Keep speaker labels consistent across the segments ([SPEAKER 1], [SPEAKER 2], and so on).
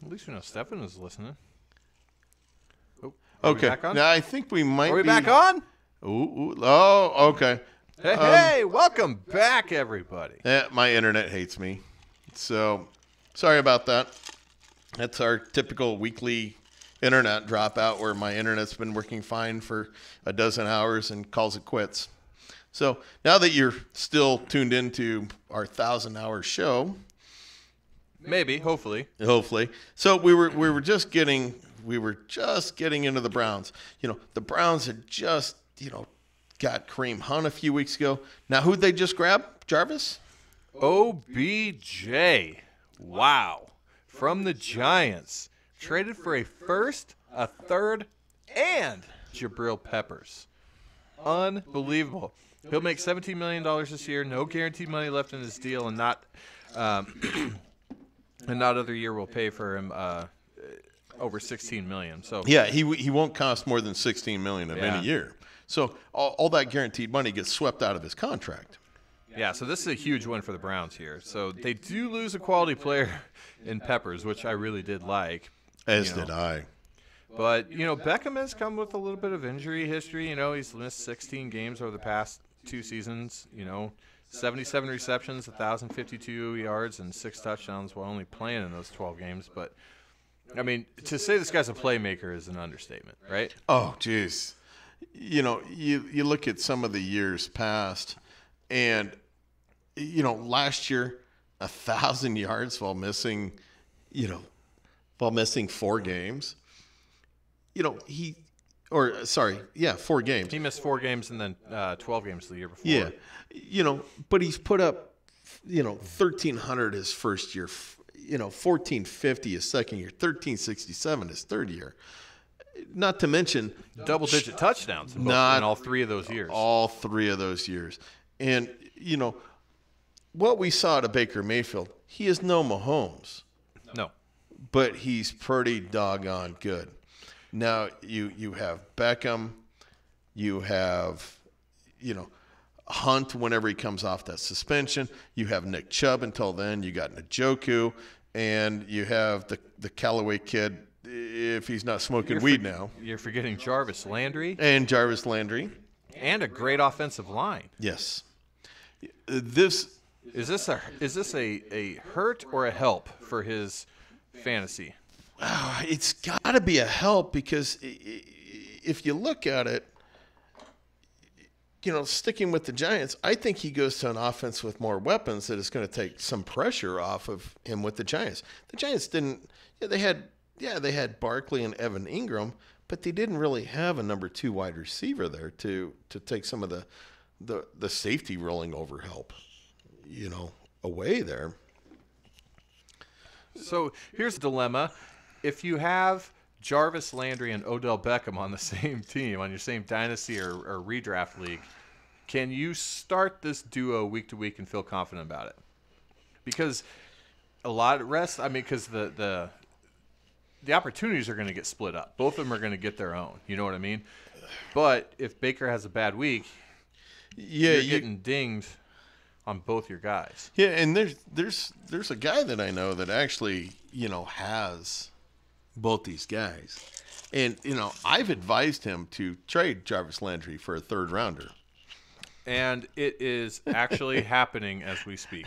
[SPEAKER 1] At least we know Stefan is listening. Oh,
[SPEAKER 2] Okay. Now I think we might be.
[SPEAKER 1] Are we back on?
[SPEAKER 2] Ooh. Oh, okay.
[SPEAKER 1] Hey, welcome back, everybody.
[SPEAKER 2] My internet hates me. So, sorry about that. That's our typical weekly internet dropout where my internet's been working fine for a dozen hours and calls it quits. So, now that you're still tuned into our 1,000-hour show,
[SPEAKER 1] maybe, hopefully.
[SPEAKER 2] So, we were just getting into the Browns. You know, the Browns had just, got Kareem Hunt a few weeks ago. Now, who'd they just grab? Jarvis?
[SPEAKER 1] OBJ. Wow. From the Giants. Traded for a first, a third, and Jabril Peppers. Unbelievable. He'll make $17 million this year. No guaranteed money left in his deal, and not other year will pay for him over $16 million. So
[SPEAKER 2] yeah, he won't cost more than $16 million of any year. So all that guaranteed money gets swept out of his contract.
[SPEAKER 1] Yeah, so this is a huge win for the Browns here. So they do lose a quality player in Peppers, which I really did like.
[SPEAKER 2] As did I.
[SPEAKER 1] But, Beckham has come with a little bit of injury history. He's missed 16 games over the past 2 seasons. 77 receptions, 1,052 yards, and 6 touchdowns while only playing in those 12 games. But, I mean, to say this guy's a playmaker is an understatement, right?
[SPEAKER 2] Oh, jeez. You look at some of the years past, and, last year, 1,000 yards while missing 4 games. 4 games.
[SPEAKER 1] He missed 4 games and then 12 games the year before.
[SPEAKER 2] Yeah. But he's put up, 1,300 his first year, 1,450 his second year, 1,367 his third year. Not to mention
[SPEAKER 1] double-digit touchdowns in all 3 of those years.
[SPEAKER 2] All 3 of those years. And, what we saw to Baker Mayfield, he is no Mahomes.
[SPEAKER 1] No.
[SPEAKER 2] But he's pretty doggone good. Now, you have Beckham. You have, Hunt whenever he comes off that suspension. You have Nick Chubb until then. You got Njoku. And you have the Callaway kid, if he's not smoking weed now.
[SPEAKER 1] You're forgetting Jarvis Landry.
[SPEAKER 2] And Jarvis Landry.
[SPEAKER 1] And a great offensive line.
[SPEAKER 2] Yes.
[SPEAKER 1] Is this a hurt or a help for his fantasy?
[SPEAKER 2] It's got to be a help because if you look at it, sticking with the Giants, I think he goes to an offense with more weapons that is going to take some pressure off of him with the Giants. The Giants didn't. They had Barkley and Evan Ingram, but they didn't really have a number 2 wide receiver there to take some of the safety rolling over help, away there.
[SPEAKER 1] So here's the dilemma. If you have Jarvis Landry and Odell Beckham on the same team, on your same dynasty or redraft league, can you start this duo week to week and feel confident about it? Because a lot of rest, because the opportunities are going to get split up. Both of them are going to get their own. You know what I mean? But if Baker has a bad week, you're getting dinged on both your guys.
[SPEAKER 2] Yeah, and there's a guy that I know that actually, has both these guys. And, I've advised him to trade Jarvis Landry for a 3rd rounder.
[SPEAKER 1] And it is actually happening as we speak.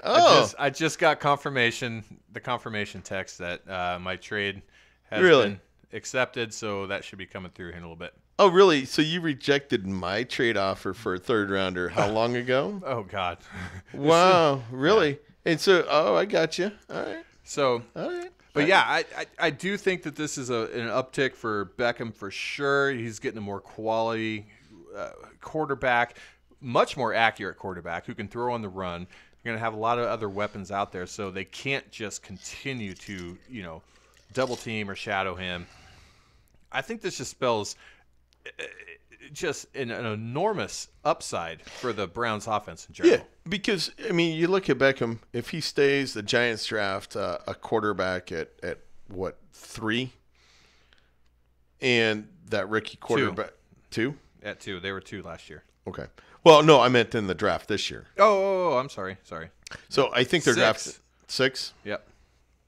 [SPEAKER 2] Oh.
[SPEAKER 1] I just got the confirmation text that my trade has been accepted, so that should be coming through here in a little bit.
[SPEAKER 2] Oh, really? So you rejected my trade offer for a 3rd rounder how long ago?
[SPEAKER 1] Oh, God.
[SPEAKER 2] Wow, really? And so, I got you. All right.
[SPEAKER 1] So,
[SPEAKER 2] all right.
[SPEAKER 1] But yeah, I do think that this is an uptick for Beckham for sure. He's getting a more quality quarterback, much more accurate quarterback who can throw on the run. You're going to have a lot of other weapons out there, so they can't just continue to, double team or shadow him. I think this just spells just an enormous upside for the Browns offense in general.
[SPEAKER 2] Yeah, because, you look at Beckham, if he stays, the Giants draft a quarterback at what, 3? And that rookie quarterback, 2?
[SPEAKER 1] At 2. They were 2 last year.
[SPEAKER 2] Okay. Well, no, I meant in the draft this year.
[SPEAKER 1] Oh, I'm sorry.
[SPEAKER 2] So I think they're
[SPEAKER 1] 6.
[SPEAKER 2] drafted 6?
[SPEAKER 1] Yep.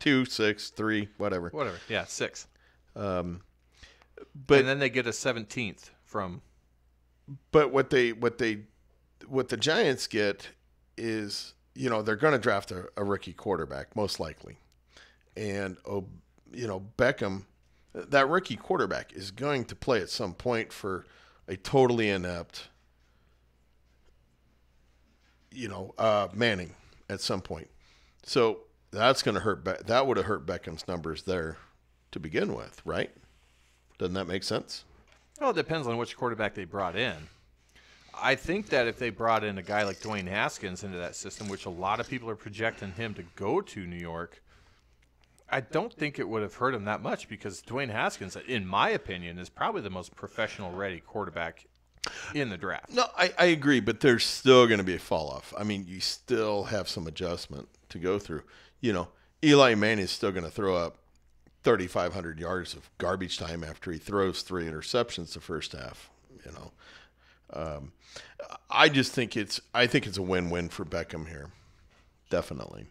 [SPEAKER 2] 2, 6, 3, whatever.
[SPEAKER 1] Whatever. Yeah, 6.
[SPEAKER 2] But
[SPEAKER 1] and then they get a 17th from.
[SPEAKER 2] But what the Giants get is, they're going to draft a rookie quarterback most likely, and Beckham, that rookie quarterback is going to play at some point for a totally inept, Manning at some point. So that's going to hurt. That would have hurt Beckham's numbers there to begin with, right? Doesn't that make sense?
[SPEAKER 1] Well, it depends on which quarterback they brought in. I think that if they brought in a guy like Dwayne Haskins into that system, which a lot of people are projecting him to go to New York, I don't think it would have hurt him that much because Dwayne Haskins, in my opinion, is probably the most professional-ready quarterback in the draft.
[SPEAKER 2] No, I agree, but there's still going to be a fall-off. I mean, you still have some adjustment to go through. Eli Manning is still going to throw up 3,500 yards of garbage time after he throws 3 interceptions the first half. I just think it's a win-win for Beckham here, definitely.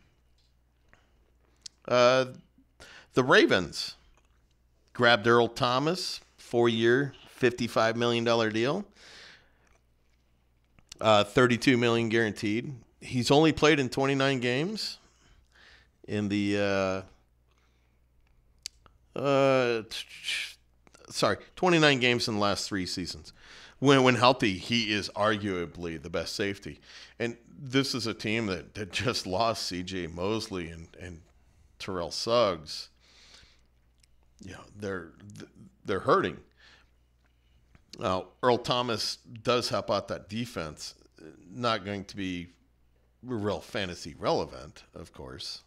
[SPEAKER 2] The Ravens grabbed Earl Thomas, 4-year, $55 million deal, $32 million guaranteed. He's only played in 29 games in the 29 games in the last 3 seasons. When healthy, he is arguably the best safety. And this is a team that just lost C.J. Mosley and Terrell Suggs. They're hurting. Now, Earl Thomas does help out that defense. Not going to be real fantasy relevant, of course.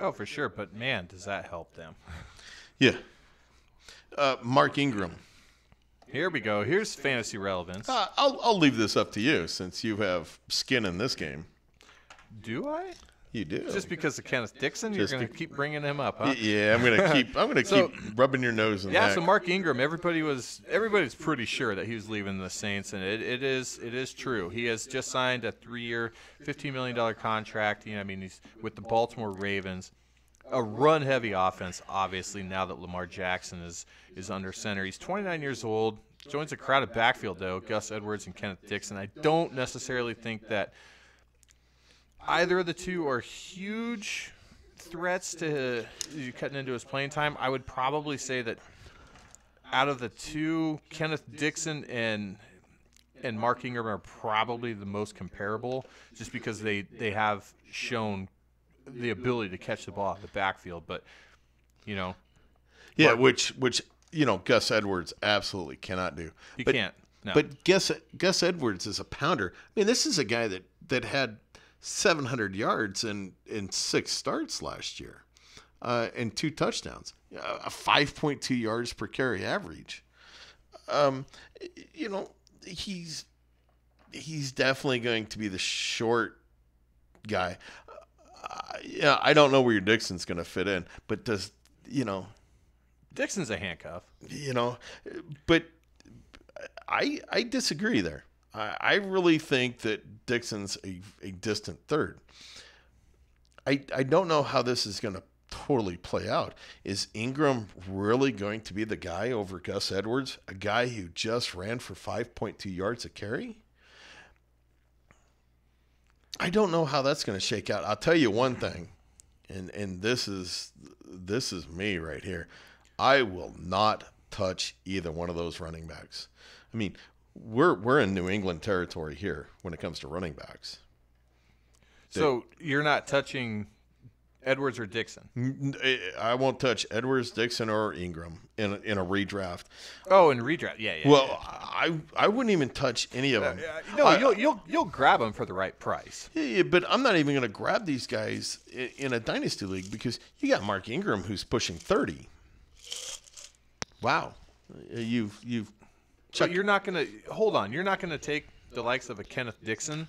[SPEAKER 1] Oh, for sure. But, man, does that help them.
[SPEAKER 2] Yeah. Mark Ingram.
[SPEAKER 1] Here we go. Here's fantasy relevance.
[SPEAKER 2] I'll leave this up to you since you have skin in this game.
[SPEAKER 1] Do I?
[SPEAKER 2] You do.
[SPEAKER 1] Just because of Kenneth Dixon, you're going to keep bringing him up, huh?
[SPEAKER 2] Yeah, I'm going to keep rubbing your nose in that.
[SPEAKER 1] Yeah, so Mark Ingram, everybody's pretty sure that he was leaving the Saints, and it is true. He has just signed a 3-year, $15 million contract. He's with the Baltimore Ravens. A run-heavy offense, obviously, now that Lamar Jackson is under center. He's 29 years old. Joins a crowded backfield, though, Gus Edwards and Kenneth Dixon. I don't necessarily think that either of the two are huge threats to cutting into his playing time. I would probably say that out of the two, Kenneth Dixon and Mark Ingram are probably the most comparable just because they have shown the ability to catch the ball out of the backfield. But,
[SPEAKER 2] Yeah, which Gus Edwards absolutely cannot do.
[SPEAKER 1] He can't. No.
[SPEAKER 2] But Gus Edwards is a pounder. I mean, this is a guy that had 700 yards in 6 starts last year, and 2 touchdowns, a 5.2 yards per carry average. He's definitely going to be the short guy. I don't know where your Dixon's going to fit in, but
[SPEAKER 1] Dixon's a handcuff.
[SPEAKER 2] But I disagree there. I really think that Dixon's a distant third. I don't know how this is going to totally play out. Is Ingram really going to be the guy over Gus Edwards, a guy who just ran for 5.2 yards a carry? I don't know how that's going to shake out. I'll tell you one thing, and this is me right here. I will not touch either one of those running backs. I mean, we're in New England territory here when it comes to running backs.
[SPEAKER 1] So you're not touching Edwards or Dixon?
[SPEAKER 2] I won't touch Edwards, Dixon, or Ingram in a redraft.
[SPEAKER 1] Oh, in redraft, yeah.
[SPEAKER 2] Well, yeah. I wouldn't even touch any of them.
[SPEAKER 1] No, you'll grab them for the right price.
[SPEAKER 2] Yeah, but I'm not even going to grab these guys in a dynasty league because you got Mark Ingram who's pushing 30. Wow, you've.
[SPEAKER 1] But you're not going to hold on. You're not going to take the likes of a Kenneth Dixon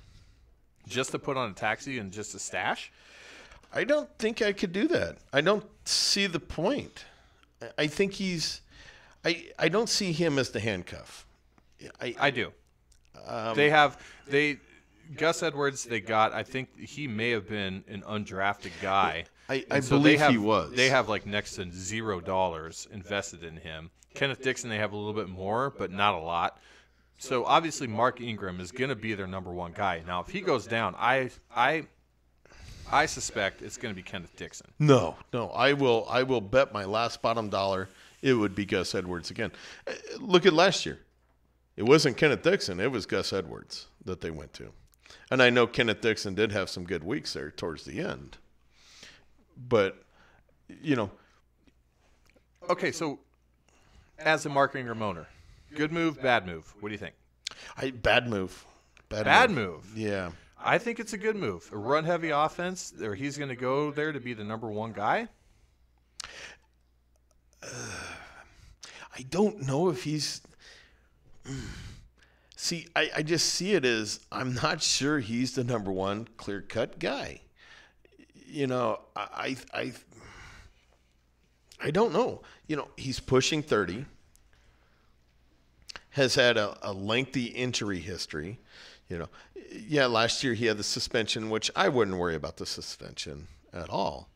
[SPEAKER 1] just to put on a taxi and just a stash?
[SPEAKER 2] I don't think I could do that. I don't see the point. I think I don't see him as the handcuff.
[SPEAKER 1] I do. Gus Edwards, I think he may have been an undrafted guy.
[SPEAKER 2] I believe he was.
[SPEAKER 1] They have like next to $0 invested in him. Kenneth Dixon, they have a little bit more, but not a lot. So obviously Mark Ingram is going to be their number one guy. Now, if he goes down, I suspect it's going to be Kenneth Dixon.
[SPEAKER 2] No, I will bet my last bottom dollar it would be Gus Edwards again. Look at last year. It wasn't Kenneth Dixon. It was Gus Edwards that they went to. And I know Kenneth Dixon did have some good weeks there towards the end. But,
[SPEAKER 1] Okay, so as a Mark Ingram owner, good move, bad move? What do you think?
[SPEAKER 2] Bad move.
[SPEAKER 1] Bad move?
[SPEAKER 2] Yeah.
[SPEAKER 1] I think it's a good move. A run-heavy offense, or he's going to go there to be the number one guy?
[SPEAKER 2] I don't know if he's... See, I just see it as I'm not sure he's the number one clear-cut guy. I don't know. He's pushing 30, has had a lengthy injury history. Last year he had the suspension, which I wouldn't worry about the suspension at all.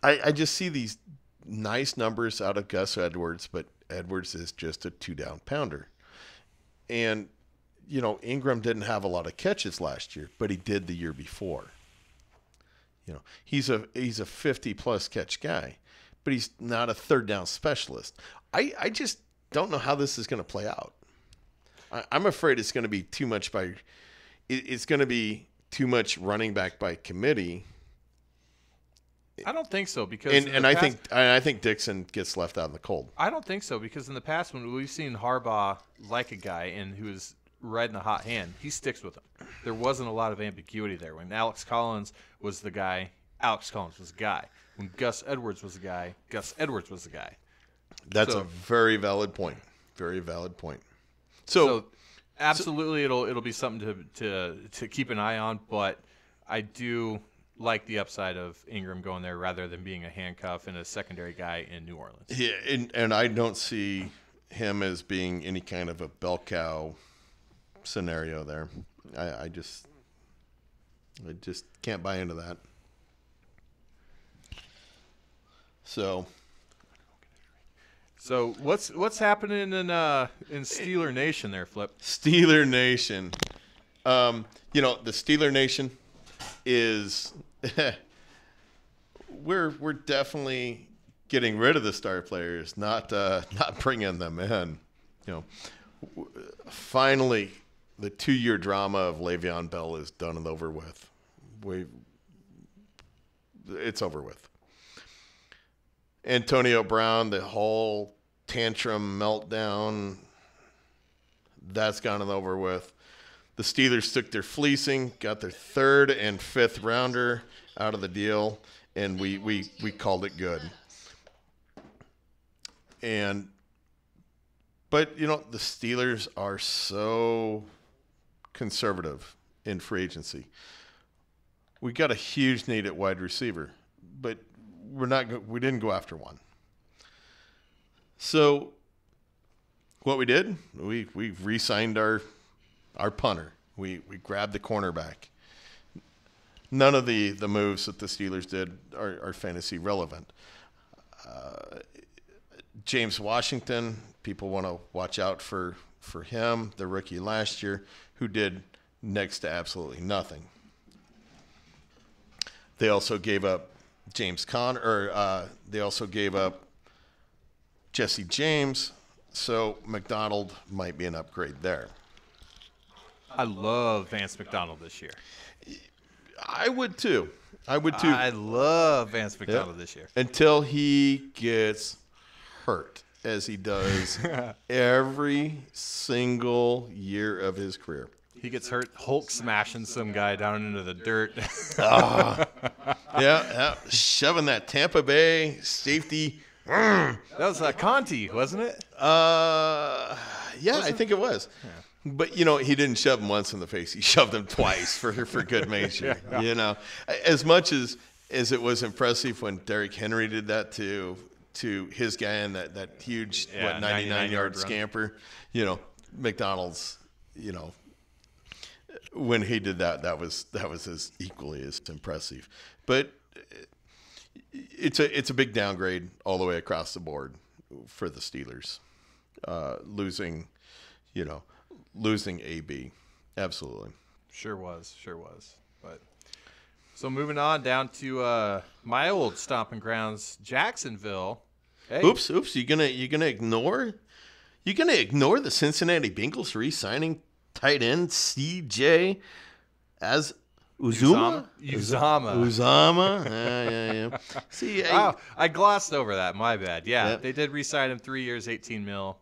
[SPEAKER 2] I just see these nice numbers out of Gus Edwards, but Edwards is just a 2-down pounder. And, Ingram didn't have a lot of catches last year, but he did the year before. He's a 50-plus catch guy, but he's not a third-down specialist. I just don't know how this is going to play out. I'm afraid it's going to be too much it's going to be too much running back by committee.
[SPEAKER 1] I don't think so because
[SPEAKER 2] I think Dixon gets left out in the cold.
[SPEAKER 1] I don't think so because in the past when we've seen Harbaugh like a guy and who is riding the hot hand, he sticks with him. There wasn't a lot of ambiguity there. When Alex Collins was the guy, Alex Collins was the guy. When Gus Edwards was the guy, Gus Edwards was the guy.
[SPEAKER 2] That's a very valid point. Very valid point.
[SPEAKER 1] So absolutely, it'll be something to keep an eye on. But I do like the upside of Ingram going there rather than being a handcuff and a secondary guy in New Orleans.
[SPEAKER 2] Yeah, and I don't see him as being any kind of a bell cow scenario there. I just can't buy into that. So
[SPEAKER 1] what's happening in Steeler Nation there, Flip?
[SPEAKER 2] Steeler Nation. The Steeler Nation is we're definitely getting rid of the star players, not bringing them in. Finally, the 2-year drama of Le'Veon Bell is done and over with. It's over with. Antonio Brown, the whole tantrum meltdown, that's gone and over with. The Steelers took their fleecing, got their 3rd and 5th rounder out of the deal, and we called it good. But the Steelers are so conservative in free agency. We got a huge need at wide receiver, but we didn't go after one. So what we did, we re-signed our punter. We grabbed the cornerback. None of the moves that the Steelers did are fantasy relevant. James Washington, people want to watch out for him, the rookie last year, who did next to absolutely nothing. They also gave up they also gave up Jesse James, so McDonald might be an upgrade there.
[SPEAKER 1] I love Vance McDonald this year.
[SPEAKER 2] I would too. I
[SPEAKER 1] love Vance McDonald this year.
[SPEAKER 2] Until he gets hurt, as he does every single year of his career.
[SPEAKER 1] He gets hurt Hulk smashing some guy down into the dirt.
[SPEAKER 2] Yeah, shoving that Tampa Bay safety.
[SPEAKER 1] That was Conti, wasn't it?
[SPEAKER 2] I think it was. Yeah. But, he didn't shove him once in the face. He shoved him twice for good measure. Yeah. As much as it was impressive when Derrick Henry did that to his guy in that huge 99-yard scamper, McDonald's, when he did that, that was as equally as impressive. But it's a big downgrade all the way across the board for the Steelers, losing AB. Absolutely.
[SPEAKER 1] Sure was. But so moving on down to my old stomping grounds, Jacksonville. Hey.
[SPEAKER 2] Oops! You gonna ignore the Cincinnati Bengals re-signing tight end CJ as Uzama? Yeah. See,
[SPEAKER 1] wow, I glossed over that. My bad. Yeah, they did re-sign him 3 years, $18 million.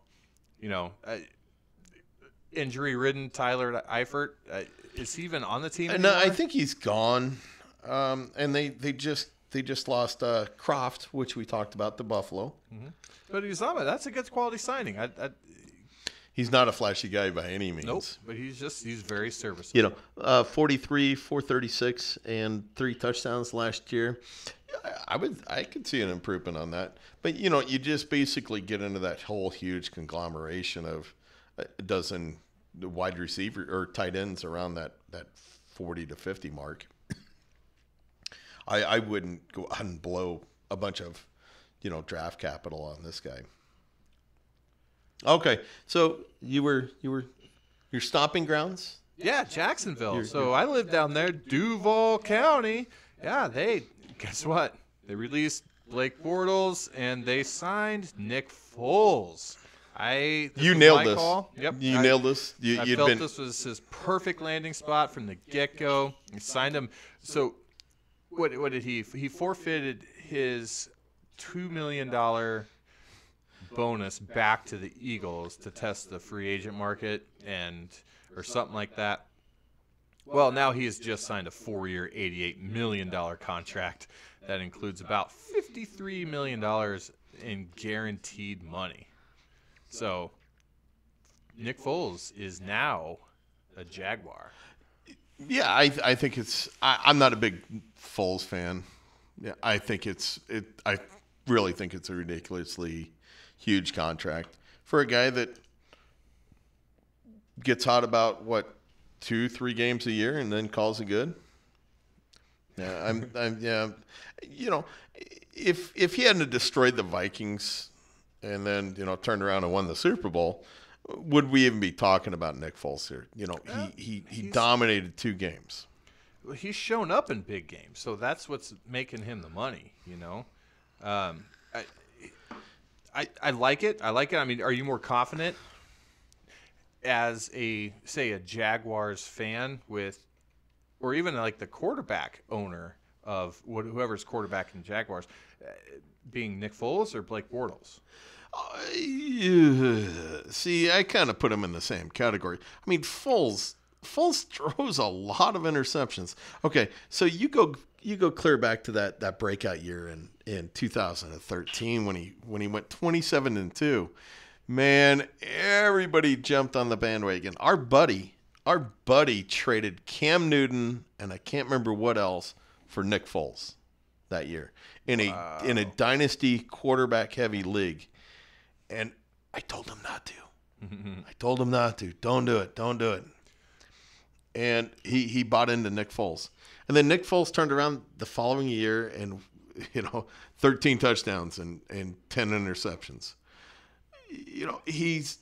[SPEAKER 1] Injury-ridden Tyler Eifert. Is he even on the team anymore?
[SPEAKER 2] No, I think he's gone. And they just lost Croft, which we talked about, to Buffalo.
[SPEAKER 1] Mm-hmm. But Uzama, that's a good quality signing.
[SPEAKER 2] He's not a flashy guy by any means.
[SPEAKER 1] Nope, but he's very serviceable.
[SPEAKER 2] 43, 436, and 3 touchdowns last year. I could see an improvement on that. But you just basically get into that whole huge conglomeration of a dozen wide receiver or tight ends around that 40 to 50 mark. I wouldn't go out and blow a bunch of draft capital on this guy. Okay, so your stomping grounds?
[SPEAKER 1] Yeah, Jacksonville. I live down there, Duval County. Yeah, guess what? They released Blake Bortles and they signed Nick Foles.
[SPEAKER 2] You nailed this.
[SPEAKER 1] Yep.
[SPEAKER 2] You nailed this.
[SPEAKER 1] I felt this was his perfect landing spot from the get-go. He signed him. So what did he forfeited his $2 million bonus back to the Eagles to test the free agent market or something like that. Well, now he has just signed a 4-year, $88 million contract that includes about $53 million in guaranteed money. So Nick Foles is now a Jaguar.
[SPEAKER 2] Yeah, I think I'm not a big Foles fan. Yeah, I really think it's a ridiculously huge contract for a guy that gets hot about 2-3 games a year and then calls it good. Yeah, if he hadn't destroyed the Vikings and then turned around and won the Super Bowl, would we even be talking about Nick Foles here? He dominated 2 games.
[SPEAKER 1] He's shown up in big games, so that's what's making him the money. I like it. I mean, are you more confident as a Jaguars fan or even like the quarterback owner of whoever's quarterback in Jaguars, being Nick Foles or Blake Bortles?
[SPEAKER 2] See, I kind of put him in the same category. I mean, Foles throws a lot of interceptions. Okay, so you go clear back to that breakout year in 2013 when he went 27-2. Man, everybody jumped on the bandwagon. Our buddy traded Cam Newton and I can't remember what else for Nick Foles that year in a dynasty quarterback heavy league. And I told him not to. Don't do it. And he bought into Nick Foles. And then Nick Foles turned around the following year and 13 touchdowns and 10 interceptions. He's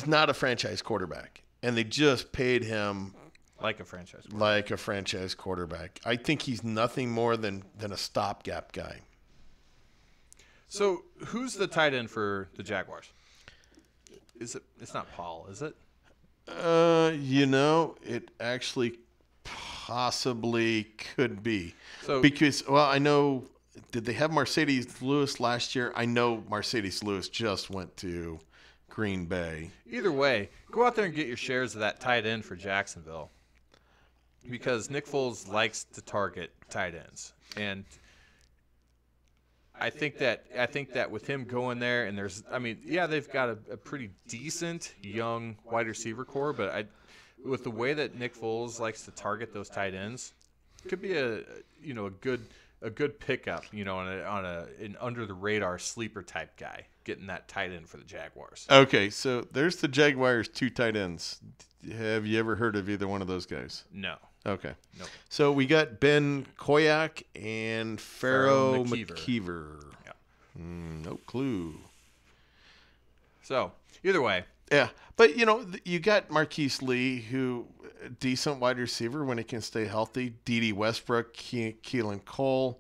[SPEAKER 2] not a franchise quarterback. And they just paid him
[SPEAKER 1] like a franchise
[SPEAKER 2] quarterback. I think he's nothing more than a stopgap guy.
[SPEAKER 1] So, who's the tight end for the Jaguars? It's not Paul, is it?
[SPEAKER 2] It actually possibly could be. Because I know, did they have Mercedes Lewis last year? I know Mercedes Lewis just went to Green Bay.
[SPEAKER 1] Either way, go out there and get your shares of that tight end for Jacksonville. Because Nick Foles likes to target tight ends. And I think that with him going there, and they've got a pretty decent young wide receiver core, but with the way that Nick Foles likes to target those tight ends, could be a good a good pickup, on an under the radar sleeper type guy, getting that tight end for the Jaguars.
[SPEAKER 2] Okay, so there's the Jaguars' 2 tight ends. Have you ever heard of either one of those guys?
[SPEAKER 1] No.
[SPEAKER 2] Okay.
[SPEAKER 1] Nope.
[SPEAKER 2] So we got Ben Koyak and Pharaoh
[SPEAKER 1] McKeever.
[SPEAKER 2] McKeever.
[SPEAKER 1] Yeah.
[SPEAKER 2] No clue.
[SPEAKER 1] So either way,
[SPEAKER 2] Yeah, but you got Marquise Lee, who decent wide receiver when he can stay healthy. Dede Westbrook, Keelan Cole.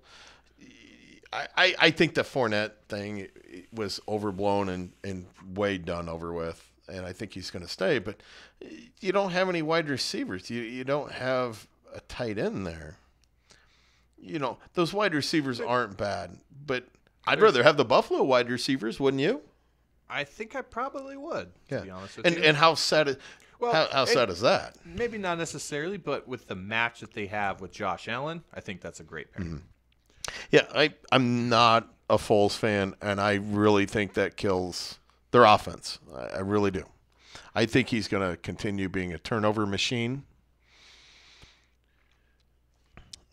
[SPEAKER 2] I think the Fournette thing was overblown and way done over with, and I think he's going to stay. But you don't have any wide receivers. You don't have a tight end there. Those wide receivers aren't bad, but I'd rather have the Buffalo wide receivers, wouldn't you?
[SPEAKER 1] I think I probably would, to be honest with you.
[SPEAKER 2] And how sad is how sad is that?
[SPEAKER 1] Maybe not necessarily, but with the match that they have with Josh Allen, I think that's a great pair.
[SPEAKER 2] Mm-hmm. Yeah, I'm not a Foles fan, and I really think that kills their offense. I really do. I think he's going to continue being a turnover machine.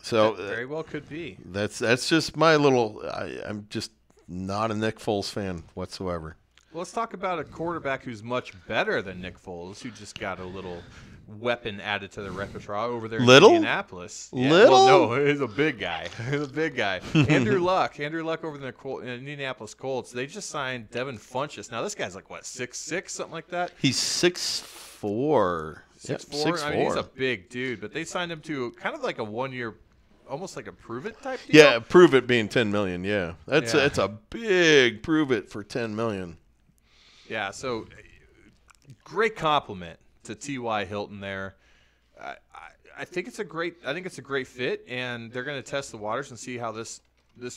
[SPEAKER 2] So
[SPEAKER 1] That very well could be.
[SPEAKER 2] That's just my little. I'm just not a Nick Foles fan whatsoever.
[SPEAKER 1] Well, let's talk about a quarterback who's much better than Nick Foles, who just got a little weapon added to the repertoire over there in Indianapolis. Yeah,
[SPEAKER 2] Little?
[SPEAKER 1] Well, no, he's a big guy. He's a big guy. Andrew Luck over there in Indianapolis Colts. They just signed Devin Funchess. Now, this guy's like, what, 6'6", something like that?
[SPEAKER 2] He's 6'4".
[SPEAKER 1] 6'4". I mean, he's a big dude, but they signed him to kind of like a 1-year, almost like a prove-it type deal.
[SPEAKER 2] Yeah, prove it being $10 million. Yeah, that's a big prove it for $10 million.
[SPEAKER 1] Yeah, so great compliment to T.Y. Hilton there. I think it's a great fit, and they're going to test the waters and see how this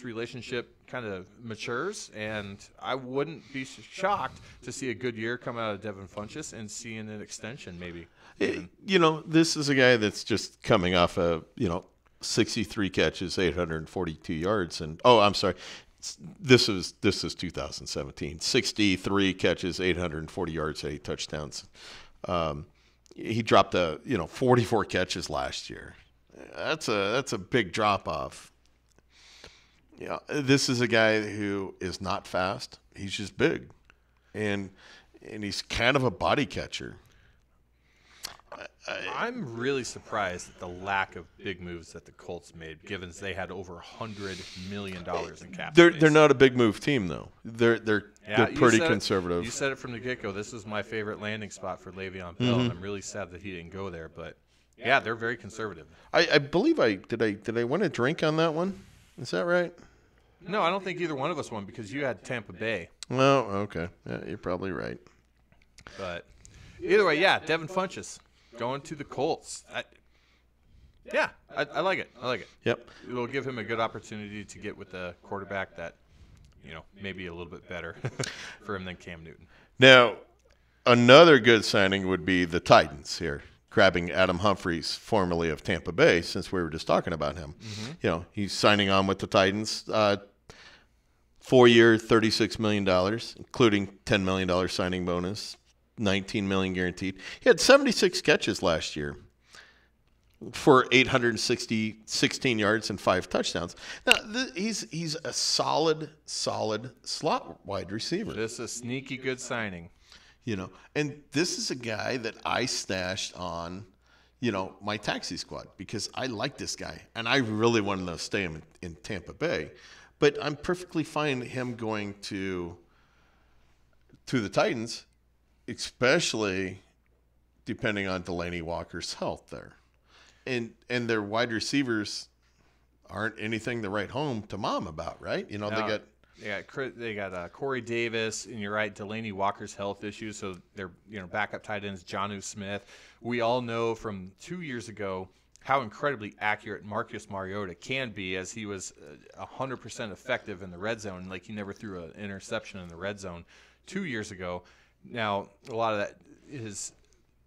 [SPEAKER 1] relationship kind of matures. And I wouldn't be shocked to see a good year come out of Devin Funchess and seeing an extension maybe.
[SPEAKER 2] This is a guy that's just coming off 63 catches, 842 yards, and I'm sorry. This is 2017. 63 catches, 840 yards, 8 touchdowns. He dropped 44 catches last year. That's a big drop off. Yeah, this is a guy who is not fast. He's just big, and he's kind of a body catcher.
[SPEAKER 1] I'm really surprised at the lack of big moves that the Colts made, given they had over $100 million in cap space.
[SPEAKER 2] They're not a big move team though. They're pretty conservative.
[SPEAKER 1] You said it from the get-go. This is my favorite landing spot for Le'Veon Bell. And I'm really sad that he didn't go there, but yeah, they're very conservative.
[SPEAKER 2] I believe did I win a drink on that one? Is that right?
[SPEAKER 1] No, I don't think either one of us won because you had Tampa Bay.
[SPEAKER 2] Oh, okay. Yeah, you're probably right.
[SPEAKER 1] But either way, yeah, Devin Funchess. Going to the Colts. I like it. I like it.
[SPEAKER 2] Yep.
[SPEAKER 1] It will give him a good opportunity to get with a quarterback that, maybe a little bit better for him than Cam Newton.
[SPEAKER 2] Now, another good signing would be the Titans here, grabbing Adam Humphries, formerly of Tampa Bay, since we were just talking about him. Mm-hmm. He's signing on with the Titans. 4-year, $36 million, including $10 million signing bonus. $19 million guaranteed. He had 76 catches last year for 16 yards and 5 touchdowns. Now he's a solid slot wide receiver.
[SPEAKER 1] This is a sneaky good signing.
[SPEAKER 2] And this is a guy that I stashed on, my taxi squad because I like this guy and I really wanted to stay him in Tampa Bay, but I'm perfectly fine him going to the Titans. Especially depending on Delaney Walker's health there. And their wide receivers aren't anything to write home to mom about, right?
[SPEAKER 1] They got Corey Davis, and you're right, Delaney Walker's health issues, so they're backup tight ends, Jonnu Smith. We all know from 2 years ago how incredibly accurate Marcus Mariota can be, as he was 100% effective in the red zone. Like, he never threw an interception in the red zone 2 years ago. Now, a lot of that, his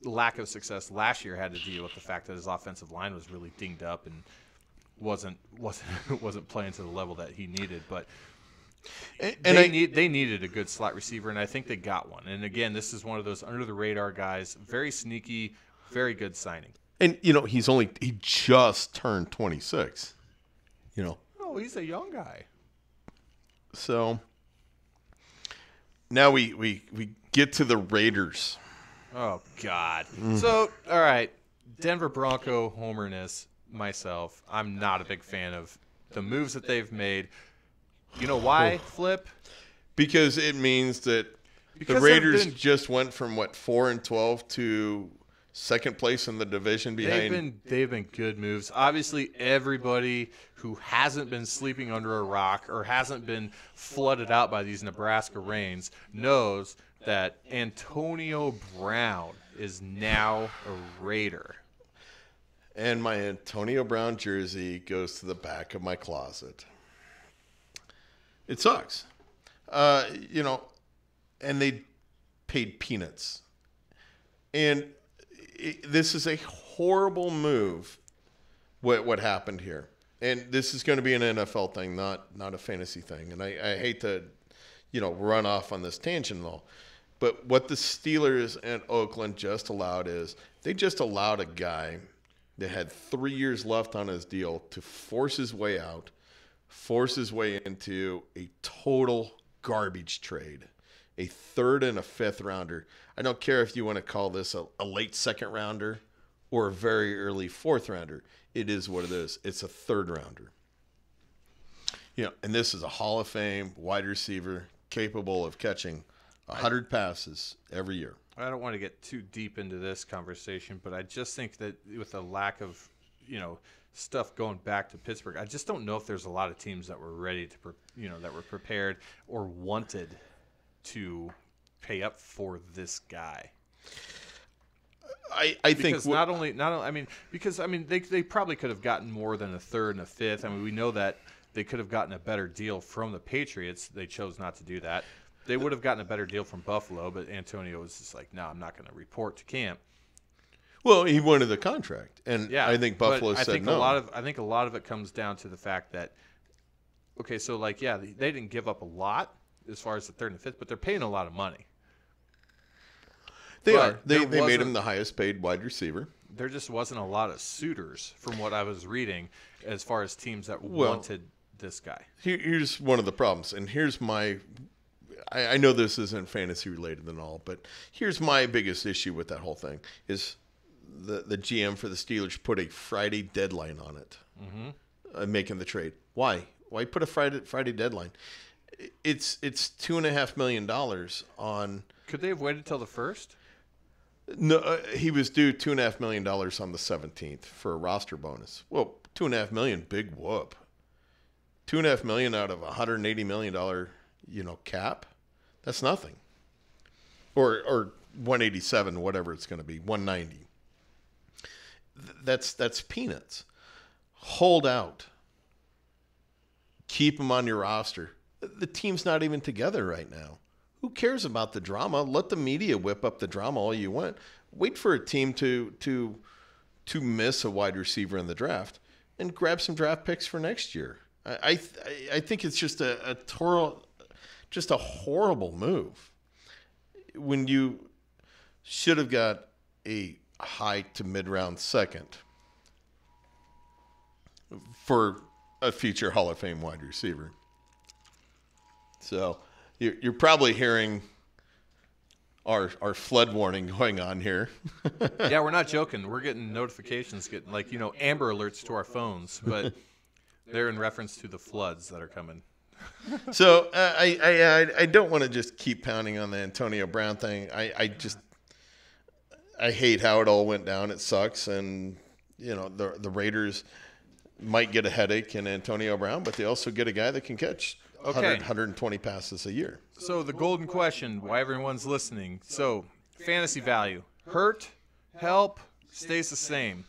[SPEAKER 1] lack of success last year had to deal with the fact that his offensive line was really dinged up and wasn't playing to the level that he needed. But they needed a good slot receiver, and I think they got one. And again, this is one of those under the radar guys, very sneaky, very good signing.
[SPEAKER 2] And he just turned 26.
[SPEAKER 1] Oh, No, he's a young guy.
[SPEAKER 2] So now we get to the Raiders.
[SPEAKER 1] Oh, God. So, all right, Denver Bronco homerness, myself, I'm not a big fan of the moves that they've made. You know why, Flip?
[SPEAKER 2] Because it means that
[SPEAKER 1] Because
[SPEAKER 2] the
[SPEAKER 1] they've
[SPEAKER 2] Raiders
[SPEAKER 1] been-
[SPEAKER 2] just went from, 4-12 to second place in the division behind.
[SPEAKER 1] They've been good moves. Obviously, everybody who hasn't been sleeping under a rock or hasn't been flooded out by these Nebraska rains knows that Antonio Brown is now a Raider.
[SPEAKER 2] And my Antonio Brown jersey goes to the back of my closet. It sucks. And they paid peanuts. And this is a horrible move, what happened here. And this is going to be an NFL thing, not a fantasy thing. And I hate to, run off on this tangent and all. But what the Steelers and Oakland just allowed is they just allowed a guy that had 3 years left on his deal to force his way out, force his way into a total garbage trade, a third and a fifth rounder. I don't care if you want to call this a late second rounder or a very early fourth rounder. It is what it is. It's a third rounder. And this is a Hall of Fame wide receiver capable of catching 100 passes every year.
[SPEAKER 1] I don't want to get too deep into this conversation, but I just think that with a lack of, stuff going back to Pittsburgh, I just don't know if there's a lot of teams that were ready to, that were prepared or wanted to pay up for this guy.
[SPEAKER 2] I think
[SPEAKER 1] because not only they probably could have gotten more than a third and a fifth. I mean, we know that they could have gotten a better deal from the Patriots. They chose not to do that. They would have gotten a better deal from Buffalo, but Antonio was just like, no, I'm not going to report to camp.
[SPEAKER 2] Well, he wanted the contract, and
[SPEAKER 1] Yeah,
[SPEAKER 2] I think Buffalo
[SPEAKER 1] I
[SPEAKER 2] said
[SPEAKER 1] think
[SPEAKER 2] no.
[SPEAKER 1] I think a lot of it comes down to the fact that, okay, so they didn't give up a lot as far as the third and fifth, but they're paying a lot of money.
[SPEAKER 2] They
[SPEAKER 1] But
[SPEAKER 2] are. They made
[SPEAKER 1] wasn't-
[SPEAKER 2] him the highest paid wide receiver.
[SPEAKER 1] There just wasn't a lot of suitors from what I was reading as far as teams that
[SPEAKER 2] Well,
[SPEAKER 1] wanted this guy.
[SPEAKER 2] Here's one of the problems, and here's my. I know this isn't fantasy related and all, but here's my biggest issue with that whole thing is the GM for the Steelers put a Friday deadline on it, making the trade. Why? Why put a Friday deadline? It's $2.5 million on.
[SPEAKER 1] Could they have waited till the first?
[SPEAKER 2] No, he was due $2.5 million on the 17th for a roster bonus. Well, $2.5 million, big whoop. $2.5 million out of $180 million, cap. That's nothing. Or 187, whatever it's going to be, 190. That's peanuts. Hold out. Keep him on your roster. The team's not even together right now. Who cares about the drama? Let the media whip up the drama all you want. Wait for a team to miss a wide receiver in the draft and grab some draft picks for next year. I think it's just a horrible move. When you should have got a high to mid-round second for a future Hall of Fame wide receiver. So you're probably hearing our flood warning going on here.
[SPEAKER 1] Yeah, we're not joking. We're getting notifications, Amber Alerts to our phones, but they're in reference to the floods that are coming.
[SPEAKER 2] So I don't want to just keep pounding on the Antonio Brown thing. I hate how it all went down. It sucks, and the Raiders might get a headache in Antonio Brown, but they also get a guy that can catch 120 passes a year.
[SPEAKER 1] So the golden question, why everyone's listening. So fantasy value, hurt, help, stays the same.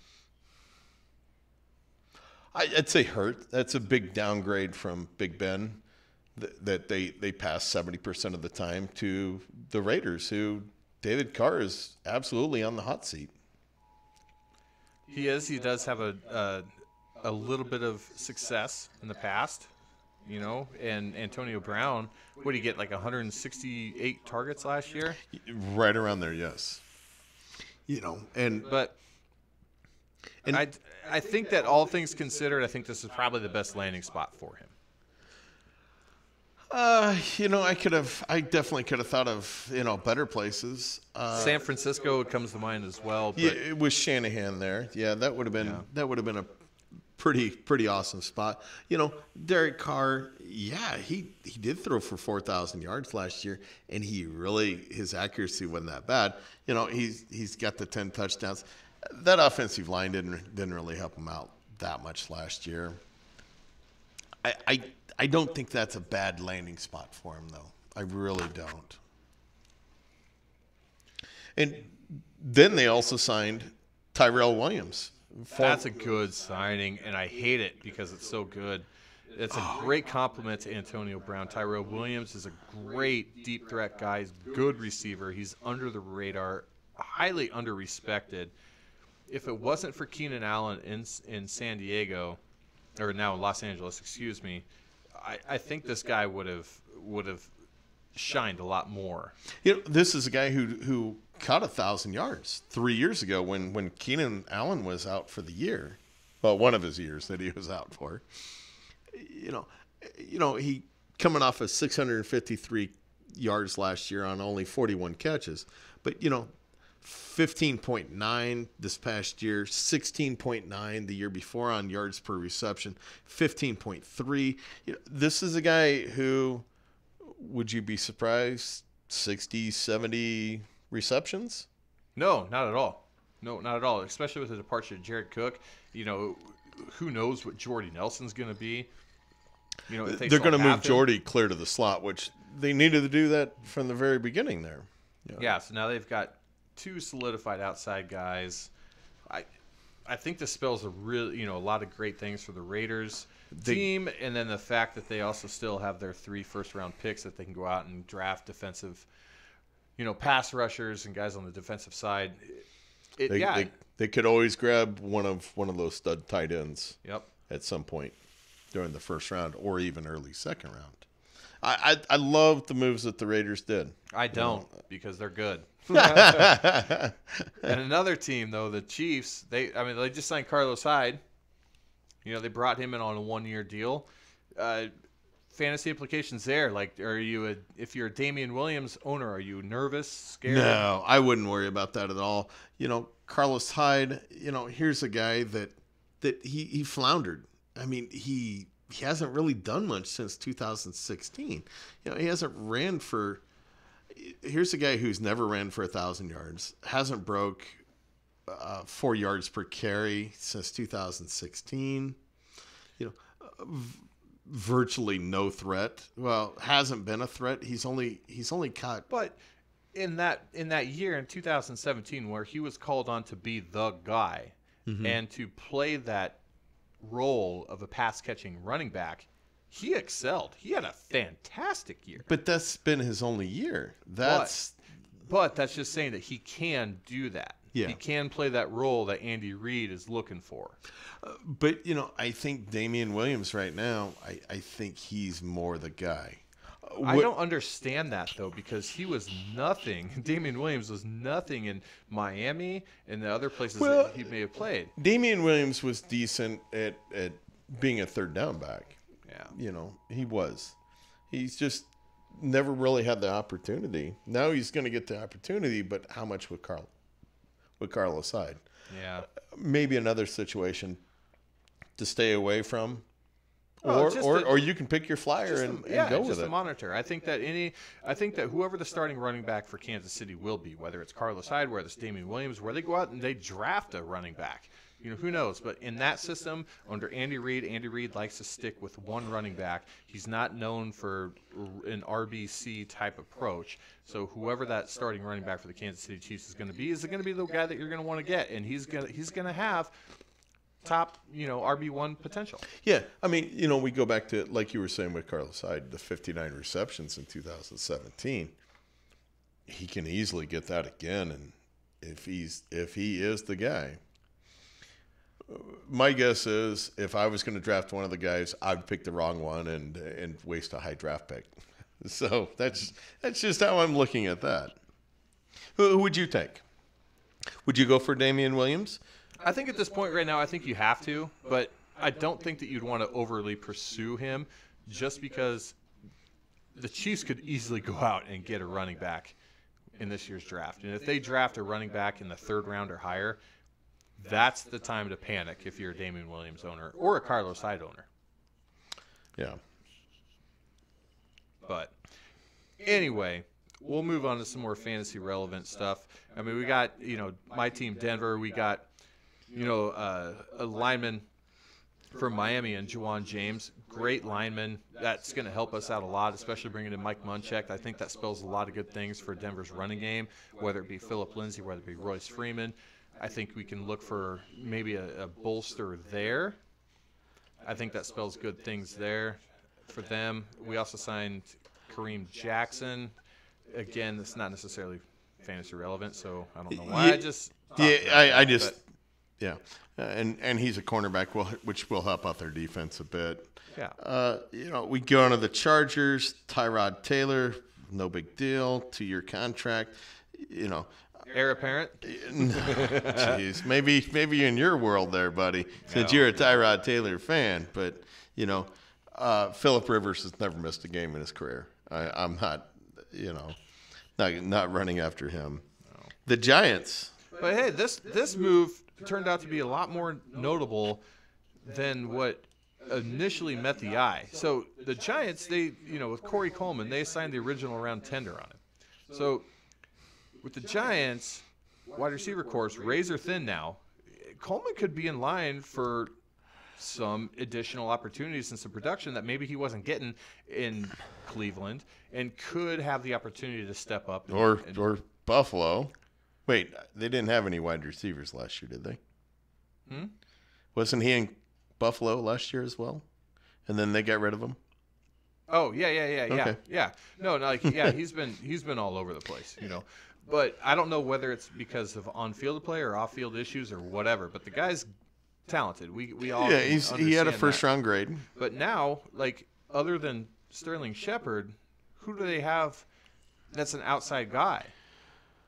[SPEAKER 2] I'd say hurt. That's a big downgrade from Big Ben. That they pass 70% of the time to the Raiders, who David Carr is absolutely on the hot seat.
[SPEAKER 1] He is. He does have a little bit of success in the past, and Antonio Brown, what did he get, 168 targets last year?
[SPEAKER 2] Right around there, yes.
[SPEAKER 1] But
[SPEAKER 2] And
[SPEAKER 1] I think that all things considered, I think this is probably the best landing spot for him.
[SPEAKER 2] I definitely could have thought of, better places.
[SPEAKER 1] San Francisco comes to mind as well. But
[SPEAKER 2] Yeah, it was Shanahan there. Yeah, that would have been a pretty awesome spot. Derek Carr, yeah, he did throw for 4,000 yards last year, and his accuracy wasn't that bad. He's got the 10 touchdowns. That offensive line didn't really help him out that much last year. I don't think that's a bad landing spot for him, though. I really don't. And then they also signed Tyrell Williams.
[SPEAKER 1] That's a good signing, and I hate it because it's so good. It's a great compliment to Antonio Brown. Tyrell Williams is a great deep threat guy. He's a good receiver. He's under the radar, highly under-respected. If it wasn't for Keenan Allen in San Diego, or now in Los Angeles, excuse me, I think this guy would have shined a lot more.
[SPEAKER 2] This is a guy who caught 1,000 yards 3 years ago when Keenan Allen was out for the year. Well, one of his years that he was out for. He coming off of 653 yards last year on only 41 catches, but 15.9 this past year, 16.9 the year before on yards per reception, 15.3. This is a guy who, would you be surprised, 60, 70 receptions?
[SPEAKER 1] No, not at all. No, not at all, especially with the departure of Jared Cook. Who knows what Jordy Nelson's going to be.
[SPEAKER 2] They're going to move Jordy clear to the slot, which they needed to do that from the very beginning there.
[SPEAKER 1] Yeah, so now they've got two solidified outside guys. I think this spells a lot of great things for the Raiders team, and then the fact that they also still have their 3 first-round picks that they can go out and draft defensive, pass rushers and guys on the defensive side.
[SPEAKER 2] They could always grab one of those stud tight ends.
[SPEAKER 1] Yep.
[SPEAKER 2] At some point during the first round or even early second round. I love the moves that the Raiders did.
[SPEAKER 1] I don't because they're good. And another team though, the Chiefs, they just signed Carlos Hyde. They brought him in on a 1-year deal. Fantasy implications there. Like, if you're a Damian Williams owner, are you nervous, scared?
[SPEAKER 2] No, I wouldn't worry about that at all. Carlos Hyde, here's a guy that he floundered. I mean, he hasn't really done much since 2016. He hasn't ran for. Here's a guy who's never ran for 1,000 yards, hasn't broke 4 yards per carry since 2016. Virtually no threat. Well, hasn't been a threat. He's only caught.
[SPEAKER 1] But in that year in 2017, where he was called on to be the guy and to play that role of a pass catching running back, he excelled. He had a fantastic year.
[SPEAKER 2] But that's been his only year.
[SPEAKER 1] But that's just saying that he can do that.
[SPEAKER 2] Yeah.
[SPEAKER 1] He can play that role that Andy Reid is looking for.
[SPEAKER 2] But, I think Damian Williams right now, I think he's more the guy.
[SPEAKER 1] I don't understand that, though, because he was nothing. Damian Williams was nothing in Miami and the other places that he may have played.
[SPEAKER 2] Damian Williams was decent at being a third down back.
[SPEAKER 1] Yeah.
[SPEAKER 2] He was. He's just never really had the opportunity. Now he's going to get the opportunity, but how much with Carlos Hyde?
[SPEAKER 1] Yeah.
[SPEAKER 2] Maybe another situation to stay away from. Or you can pick your flyer and go with it.
[SPEAKER 1] Just a monitor. I think that whoever the starting running back for Kansas City will be, whether it's Carlos Hyde, whether it's Damian Williams, where they go out and they draft a running back. Who knows? But in that system, under Andy Reid likes to stick with one running back. He's not known for an RBC type approach. So whoever that starting running back for the Kansas City Chiefs is going to be the guy that you're going to want to get, and he's going to have top, RB1 potential.
[SPEAKER 2] Yeah, we go back to, like you were saying with Carlos Hyde, the 59 receptions in 2017. He can easily get that again, and if he is the guy. My guess is if I was going to draft one of the guys, I'd pick the wrong one and waste a high draft pick. So that's just how I'm looking at that. Who would you take? Would you go for Damian Williams?
[SPEAKER 1] I think at this point right now, I think you have to, but I don't think that you'd want to overly pursue him just because the Chiefs could easily go out and get a running back in this year's draft. And if they draft a running back in the 3rd round or higher, that's the time to panic if you're a Damian Williams owner or a Carlos Hyde owner.
[SPEAKER 2] Yeah.
[SPEAKER 1] But anyway, we'll move on to some more fantasy relevant stuff. I mean, we got, my team, Denver. We got, a lineman from Miami and Juwan James. Great lineman. That's going to help us out a lot, especially bringing in Mike Munchak. I think that spells a lot of good things for Denver's running game, whether it be Phillip Lindsay, whether it be Royce Freeman. I think we can look for maybe a bolster there. I think that spells good things there for them. We also signed Kareem Jackson. Again, it's not necessarily fantasy relevant, so I don't know why.
[SPEAKER 2] And he's a cornerback, which will help out their defense a bit.
[SPEAKER 1] Yeah.
[SPEAKER 2] We go into the Chargers. Tyrod Taylor, no big deal. 2-year contract.
[SPEAKER 1] Heir apparent.
[SPEAKER 2] Jeez, maybe in your world there, buddy, since you're a Tyrod Taylor fan. But Phillip Rivers has never missed a game in his career. I'm not, not running after him. No. The Giants.
[SPEAKER 1] But hey, this move turned out to be a lot more notable than what initially met the eye. So the Giants, they, with Corey Coleman, they signed the original round tender on him. So with the Giants, wide receiver course, razor thin now, Coleman could be in line for some additional opportunities and some production that maybe he wasn't getting in Cleveland and could have the opportunity to step up.
[SPEAKER 2] Or Buffalo. Wait, they didn't have any wide receivers last year, did they? Wasn't he in Buffalo last year as well? And then they got rid of him?
[SPEAKER 1] Oh, yeah.
[SPEAKER 2] Okay.
[SPEAKER 1] Yeah. No, he's been all over the place, But I don't know whether it's because of on-field play or off-field issues or whatever, but the guy's talented. We all
[SPEAKER 2] he had a first-round grade.
[SPEAKER 1] But now, other than Sterling Shepard, who do they have that's an outside guy?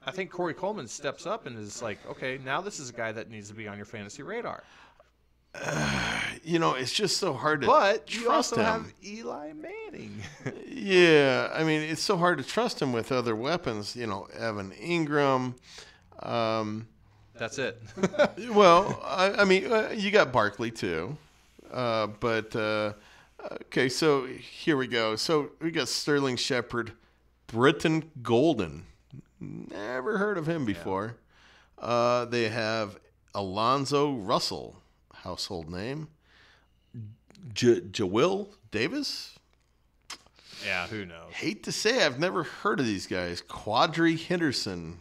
[SPEAKER 1] I think Corey Coleman steps up and is like, okay, now this is a guy that needs to be on your fantasy radar.
[SPEAKER 2] It's just so hard to
[SPEAKER 1] But
[SPEAKER 2] trust
[SPEAKER 1] you also
[SPEAKER 2] him.
[SPEAKER 1] have Eli Manning.
[SPEAKER 2] Yeah, I mean, it's so hard to trust him with other weapons. Evan Ingram.
[SPEAKER 1] That's it.
[SPEAKER 2] Well, I mean, you got Barkley too. Okay, so here we go. So we got Sterling Shepard, Britton Golden. Never heard of him before. They have Alonzo Russell, household name. Jawill Davis?
[SPEAKER 1] Yeah, who knows?
[SPEAKER 2] Hate to say, I've never heard of these guys. Quadri Henderson.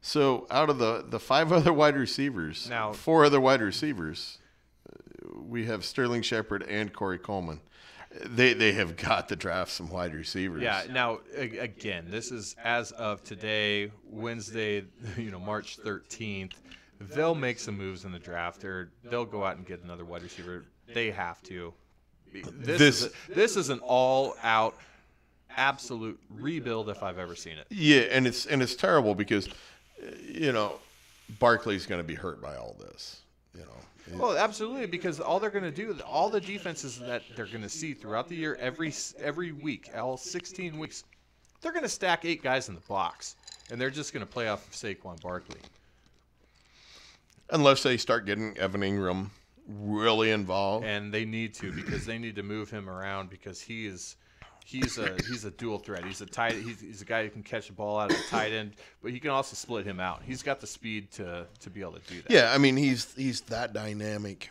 [SPEAKER 2] So out of the 5 other wide receivers,
[SPEAKER 1] now
[SPEAKER 2] 4 other wide receivers, we have Sterling Shepard and Corey Coleman. They have got to draft some wide receivers.
[SPEAKER 1] Yeah. Now, again, this is as of today, Wednesday, March 13th. They'll make some moves in the draft, or they'll go out and get another wide receiver. They have to. This is an all-out, absolute rebuild if I've ever seen it.
[SPEAKER 2] Yeah, and it's terrible because, Barkley's going to be hurt by all this.
[SPEAKER 1] Well, absolutely, because all they're going to do, all the defenses that they're going to see throughout the year, every week, all 16 weeks, they're going to stack 8 guys in the box, and they're just going to play off of Saquon Barkley.
[SPEAKER 2] Unless they start getting Evan Ingram really involved,
[SPEAKER 1] and they need to, because they need to move him around because he's a dual threat. He's a guy who can catch the ball out of the tight end, but he can also split him out. He's got the speed to be able to do that.
[SPEAKER 2] Yeah, I mean he's that dynamic.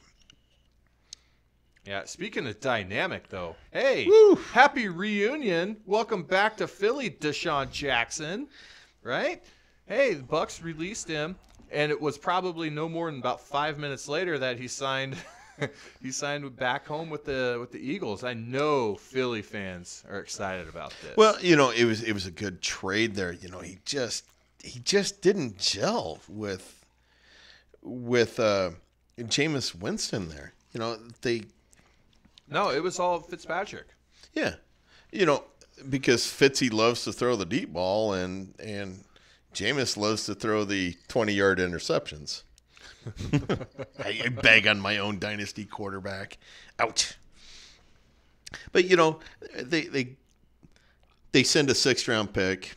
[SPEAKER 1] Yeah, speaking of dynamic though, hey,
[SPEAKER 2] Woo!
[SPEAKER 1] Happy reunion. Welcome back to Philly, Deshaun Jackson. Right? Hey, the Bucks released him, and it was probably no more than about 5 minutes later that he signed he signed back home with the Eagles. I know Philly fans are excited about this.
[SPEAKER 2] Well, it was a good trade there. He just didn't gel with Jameis Winston there.
[SPEAKER 1] No, it was all Fitzpatrick.
[SPEAKER 2] Yeah. Because Fitzy loves to throw the deep ball and Jameis loves to throw the 20-yard interceptions. I bag on my own dynasty quarterback. Ouch. But, they send a 6th-round pick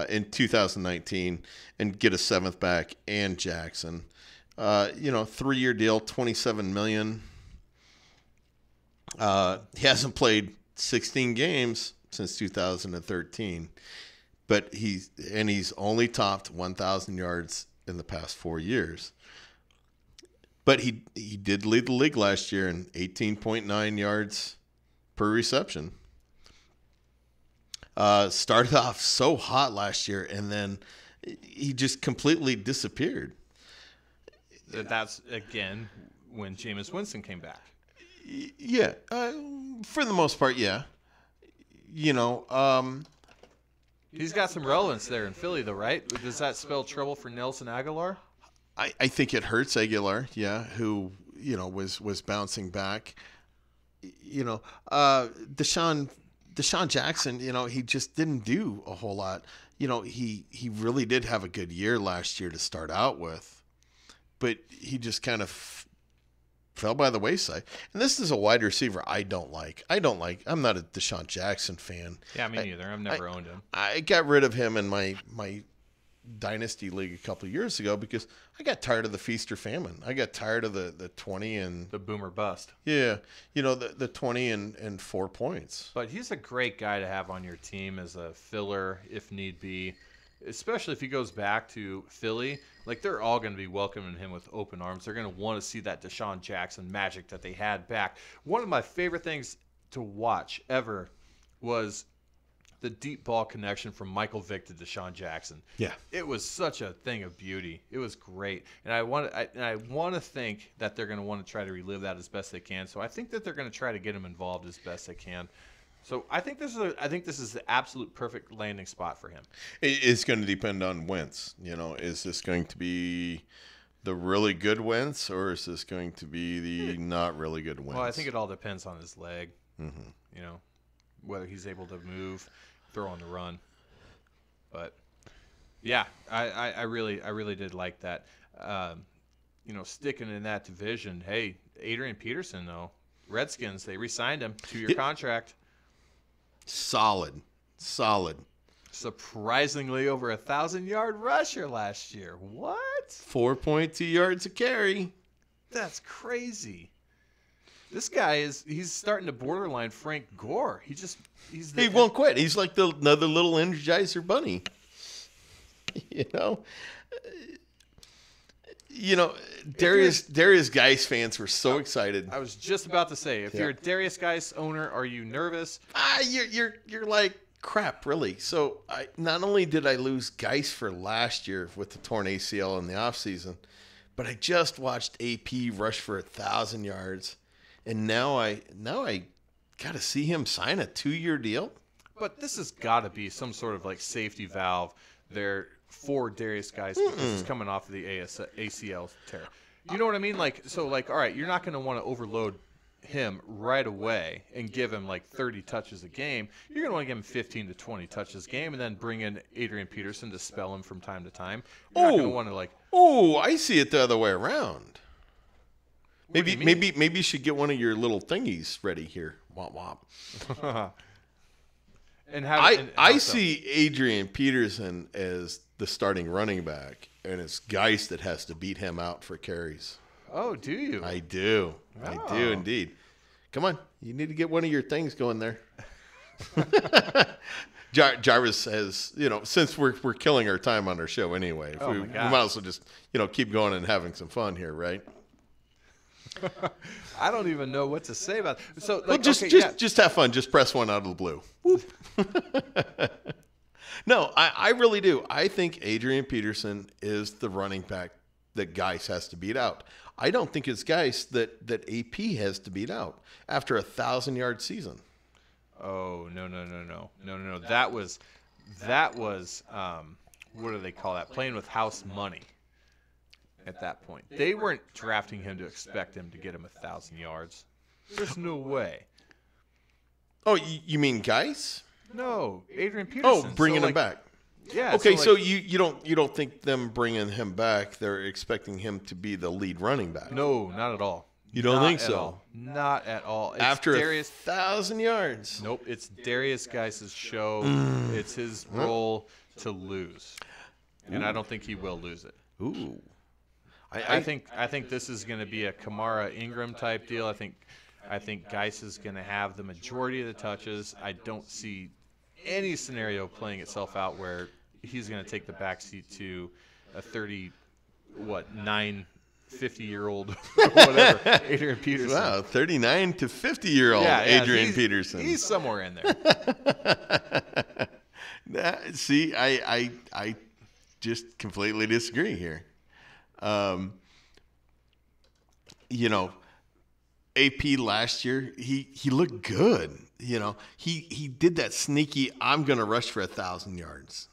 [SPEAKER 2] in 2019 and get a 7th back and Jackson. 3-year deal, $27 million. He hasn't played 16 games since 2013, but he's only topped 1,000 yards in the past 4 years. But he did lead the league last year in 18.9 yards per reception. Started off so hot last year, and then he just completely disappeared.
[SPEAKER 1] That's, again, when Jameis Winston came back.
[SPEAKER 2] Yeah. For the most part, yeah. He's
[SPEAKER 1] got some relevance there in Philly, though, right? Does that spell trouble for Nelson Aguilar?
[SPEAKER 2] I think it hurts Aguilar, yeah, who, was bouncing back. Deshaun Jackson, he just didn't do a whole lot. He really did have a good year last year to start out with, but he just kind of fell by the wayside. And this is a wide receiver I don't like. I'm not a Deshaun Jackson fan.
[SPEAKER 1] Yeah, me neither. I've never owned him.
[SPEAKER 2] I got rid of him in my dynasty league a couple of years ago because I got tired of the feast or famine. I got tired of the 20 and
[SPEAKER 1] the boomer bust.
[SPEAKER 2] Yeah, the 20 and 4 points.
[SPEAKER 1] But he's a great guy to have on your team as a filler if need be, especially if he goes back to Philly. Like, they're all going to be welcoming him with open arms. They're going to want to see that Deshaun Jackson magic that they had back. One of my favorite things to watch ever was the deep ball connection from Michael Vick to Deshaun Jackson.
[SPEAKER 2] Yeah,
[SPEAKER 1] it was such a thing of beauty. It was great, and I want to think that they're going to want to try to relive that as best they can. So I think that they're going to try to get him involved as best they can. So I think this is the absolute perfect landing spot for him.
[SPEAKER 2] It's going to depend on Wentz. Is this going to be the really good Wentz, or is this going to be the not really good Wentz?
[SPEAKER 1] Well, I think it all depends on his leg.
[SPEAKER 2] Mm-hmm.
[SPEAKER 1] Whether he's able to move, throw on the run. But yeah, I really did like that. Sticking in that division. Hey, Adrian Peterson though, Redskins, they re-signed him, 2-year contract.
[SPEAKER 2] Solid.
[SPEAKER 1] Surprisingly over 1,000-yard rusher last year. What?
[SPEAKER 2] 4.2 yards a carry.
[SPEAKER 1] That's crazy. This guy he's starting to borderline Frank Gore. He
[SPEAKER 2] won't quit. He's like another little Energizer bunny. Darius Geis fans were so excited.
[SPEAKER 1] I was just about to say, if you're a Darius Geis owner, are you nervous?
[SPEAKER 2] You're like, crap, really. So not only did I lose Geis for last year with the torn ACL in the offseason, but I just watched AP rush for 1,000 yards. And now I got to see him sign a 2-year deal.
[SPEAKER 1] But this has got to be some sort of like safety valve there for Darius Geis because he's coming off of the ACL tear. You know what I mean? All right, you're not going to want to overload him right away and give him like 30 touches a game. You're going to want to give him 15 to 20 touches a game and then bring in Adrian Peterson to spell him from time to time. You're not going to want to
[SPEAKER 2] I see it the other way around. Maybe you should get one of your little thingies ready here. Womp womp. I see Adrian Peterson as the starting running back, and it's Geis that has to beat him out for carries.
[SPEAKER 1] Oh, do you?
[SPEAKER 2] I do. Oh. I do indeed. Come on, you need to get one of your things going there. Jarvis has, since we're killing our time on our show anyway, we might as well just, keep going and having some fun here, right?
[SPEAKER 1] I don't even know what to say about it. So,
[SPEAKER 2] just have fun. Just press one out of the blue. Whoop. No, I really do. I think Adrian Peterson is the running back that Geis has to beat out. I don't think it's Geis that AP has to beat out after a 1,000-yard season.
[SPEAKER 1] Oh, no. That was what do they call that? Playing with house money. At that point, they weren't drafting him to expect him to get him 1,000 yards. There's no way.
[SPEAKER 2] Oh, you mean Geis?
[SPEAKER 1] No, Adrian Peterson.
[SPEAKER 2] Oh, bringing him back.
[SPEAKER 1] Yeah.
[SPEAKER 2] Okay, so you don't think them bringing him back, they're expecting him to be the lead running back?
[SPEAKER 1] No, not at all.
[SPEAKER 2] You don't think
[SPEAKER 1] Not at
[SPEAKER 2] so?
[SPEAKER 1] all. Not at all. It's
[SPEAKER 2] After
[SPEAKER 1] Darius.
[SPEAKER 2] 1,000 yards.
[SPEAKER 1] Nope. It's Darius Geis's show. It's his role to lose, and I don't think he will lose it.
[SPEAKER 2] Ooh.
[SPEAKER 1] I think this is going to be a Kamara Ingram type deal. I think Geis is going to have the majority of the touches. I don't see any scenario playing itself out where he's going to take the backseat to a 50-year-old whatever Adrian Peterson.
[SPEAKER 2] Wow, 39 to 50-year-old Adrian Peterson.
[SPEAKER 1] He's somewhere in there.
[SPEAKER 2] See, I just completely disagree here. AP last year, he looked good. He did that sneaky, I'm going to rush for 1,000 yards.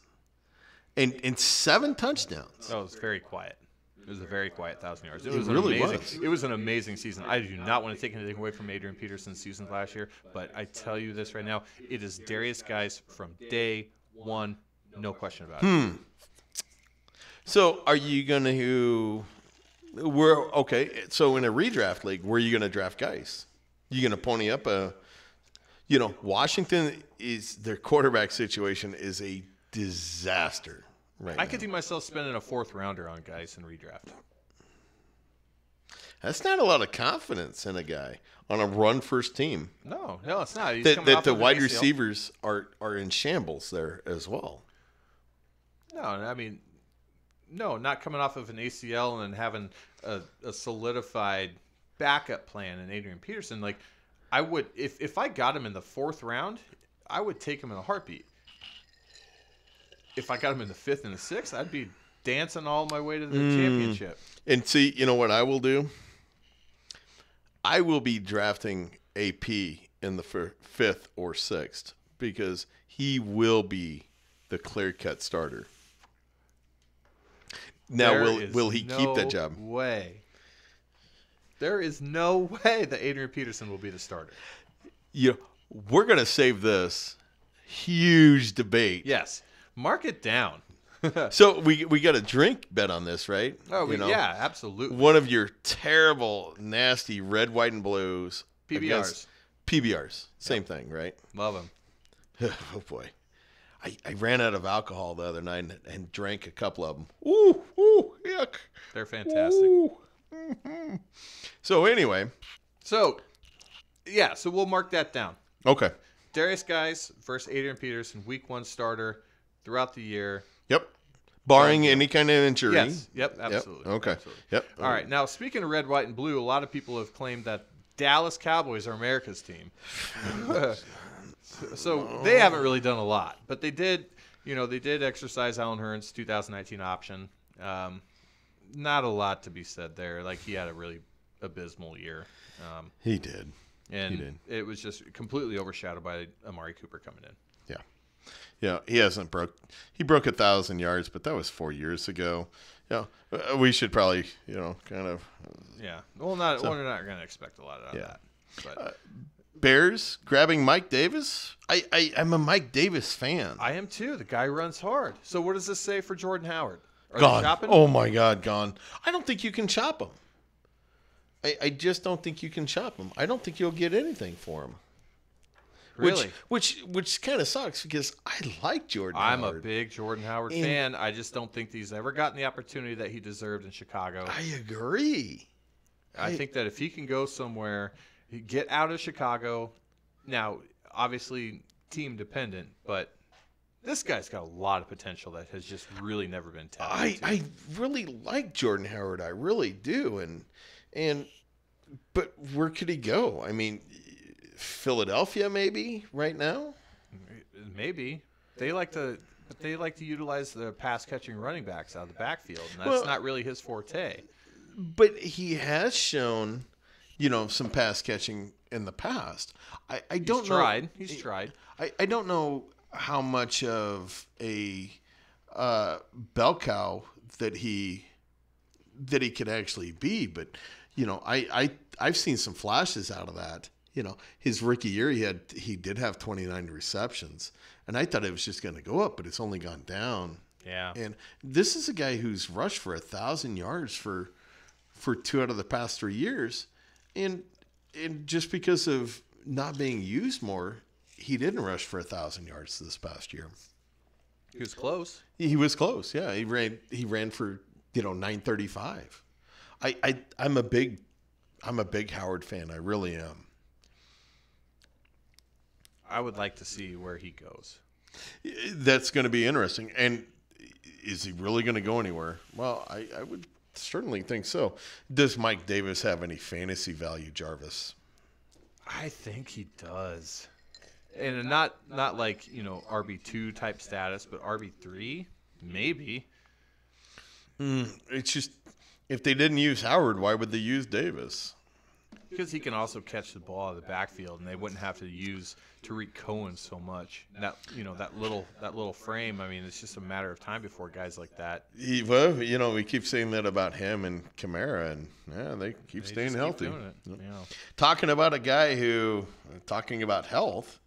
[SPEAKER 2] And 7 touchdowns.
[SPEAKER 1] Oh, it was very quiet. It was a very quiet 1,000 yards. It
[SPEAKER 2] really was.
[SPEAKER 1] It was an amazing season. I do not want to take anything away from Adrian Peterson's season last year, but I tell you this right now, it is Darius Geis from day one, no question about it.
[SPEAKER 2] So are you going to so in a redraft league, where are you going to draft guys? You going to pony up Washington is their quarterback situation is a disaster right
[SPEAKER 1] I
[SPEAKER 2] now.
[SPEAKER 1] could see myself spending a 4th rounder on Geis in redraft.
[SPEAKER 2] That's not a lot of confidence in a guy on a run-first team.
[SPEAKER 1] No, it's not. He's
[SPEAKER 2] That
[SPEAKER 1] coming off
[SPEAKER 2] the
[SPEAKER 1] of an
[SPEAKER 2] wide
[SPEAKER 1] ACL.
[SPEAKER 2] receivers are in shambles there as well.
[SPEAKER 1] No, I mean, no, not coming off of an ACL and then having a solidified backup plan in Adrian Peterson. Like, I would, if I got him in the 4th round, I would take him in a heartbeat. If I got him in the 5th and the 6th, I'd be dancing all my way to the championship.
[SPEAKER 2] And see, you know what I will do? I will be drafting AP in the 5th or 6th because he will be the clear-cut starter. Now, will he keep that job?
[SPEAKER 1] There is no way that Adrian Peterson will be the starter.
[SPEAKER 2] We're going to save this huge debate.
[SPEAKER 1] Yes. Mark it down.
[SPEAKER 2] So we got a drink bet on this, right?
[SPEAKER 1] Oh, yeah, absolutely.
[SPEAKER 2] One of your terrible, nasty red, white, and blues.
[SPEAKER 1] PBRs.
[SPEAKER 2] PBRs. Same thing, right?
[SPEAKER 1] Love them.
[SPEAKER 2] Oh, boy. I ran out of alcohol the other night and drank a couple of them. Ooh, yuck.
[SPEAKER 1] They're fantastic.
[SPEAKER 2] Ooh. Mm-hmm. So anyway.
[SPEAKER 1] So we'll mark that down.
[SPEAKER 2] Okay.
[SPEAKER 1] Darius Geis versus Adrian Peterson, week 1 starter throughout the year.
[SPEAKER 2] Yep. Barring any kind of injury.
[SPEAKER 1] Yes. Yep, absolutely.
[SPEAKER 2] Yep. Okay.
[SPEAKER 1] Absolutely.
[SPEAKER 2] Yep.
[SPEAKER 1] All right. Now, speaking of red, white, and blue, a lot of people have claimed that Dallas Cowboys are America's team. So they haven't really done a lot, but they did exercise Alan Hearn's 2019 option. Not a lot to be said there. Like, he had a really abysmal year.
[SPEAKER 2] He did.
[SPEAKER 1] And it was just completely overshadowed by Amari Cooper coming in.
[SPEAKER 2] Yeah, he broke 1,000 yards, but that was 4 years ago. Yeah, we should probably, kind of.
[SPEAKER 1] Yeah, well, we're not going to expect a lot out of that. But
[SPEAKER 2] Bears grabbing Mike Davis. I'm a Mike Davis fan.
[SPEAKER 1] I am too. The guy runs hard. So what does this say for Jordan Howard? Are
[SPEAKER 2] gone.
[SPEAKER 1] they chopping?
[SPEAKER 2] Oh my God, gone. I don't think you can chop him. I just don't think you can chop him. I don't think you'll get anything for him.
[SPEAKER 1] Really?
[SPEAKER 2] Which kind of sucks because I like Jordan Howard.
[SPEAKER 1] I'm a big Jordan Howard fan. I just don't think he's ever gotten the opportunity that he deserved in Chicago.
[SPEAKER 2] I agree.
[SPEAKER 1] I think that if he can go somewhere, get out of Chicago. Now, obviously, team dependent, but this guy's got a lot of potential that has just really never been tapped into.
[SPEAKER 2] I really like Jordan Howard. I really do. But where could he go? I mean, Philadelphia maybe right now?
[SPEAKER 1] Maybe. They like to utilize the pass catching running backs out of the backfield, and that's not really his forte.
[SPEAKER 2] But he has shown, some pass catching in the past. I don't know.
[SPEAKER 1] He's tried.
[SPEAKER 2] I don't know how much of a bell cow that he could actually be, but I've seen some flashes out of that. His rookie year he did have 29 receptions, And I thought it was just going to go up, but it's only gone down.
[SPEAKER 1] Yeah.
[SPEAKER 2] And this is a guy who's rushed for 1,000 yards for 2 out of the past 3 years. And just because of not being used more, he didn't rush for 1,000 yards this past year.
[SPEAKER 1] He was close.
[SPEAKER 2] He was close. Yeah. He ran for, 935. I'm a big Howard fan. I really am.
[SPEAKER 1] I would like to see where he goes.
[SPEAKER 2] That's going to be interesting. And is he really going to go anywhere? Well, I would certainly think so. Does Mike Davis have any fantasy value, Jarvis?
[SPEAKER 1] I think he does. And not like, RB2 type status, but RB3, maybe.
[SPEAKER 2] It's just, if they didn't use Howard, why would they use Davis?
[SPEAKER 1] Because he can also catch the ball out of the backfield, and they wouldn't have to use Tariq Cohen so much. That little frame. I mean, it's just a matter of time before guys like that.
[SPEAKER 2] We keep saying that about him and Kamara, and they keep staying healthy.
[SPEAKER 1] Keep doing it.
[SPEAKER 2] Yep.
[SPEAKER 1] Yeah.
[SPEAKER 2] Talking about a guy talking about health,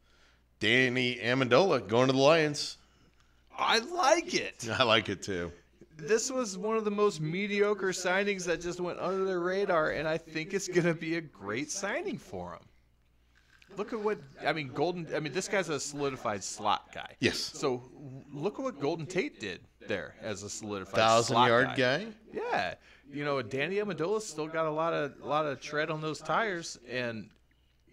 [SPEAKER 2] Danny Amendola going to the Lions.
[SPEAKER 1] I like it.
[SPEAKER 2] I like it too.
[SPEAKER 1] This was one of the most mediocre signings that just went under the radar, and I think it's going to be a great signing for him. Look at this guy's a solidified slot guy.
[SPEAKER 2] Yes.
[SPEAKER 1] So look at what Golden Tate did there as a solidified slot
[SPEAKER 2] 1,000-yard guy.
[SPEAKER 1] Yeah. Danny Amendola's still got a lot of tread on those tires, and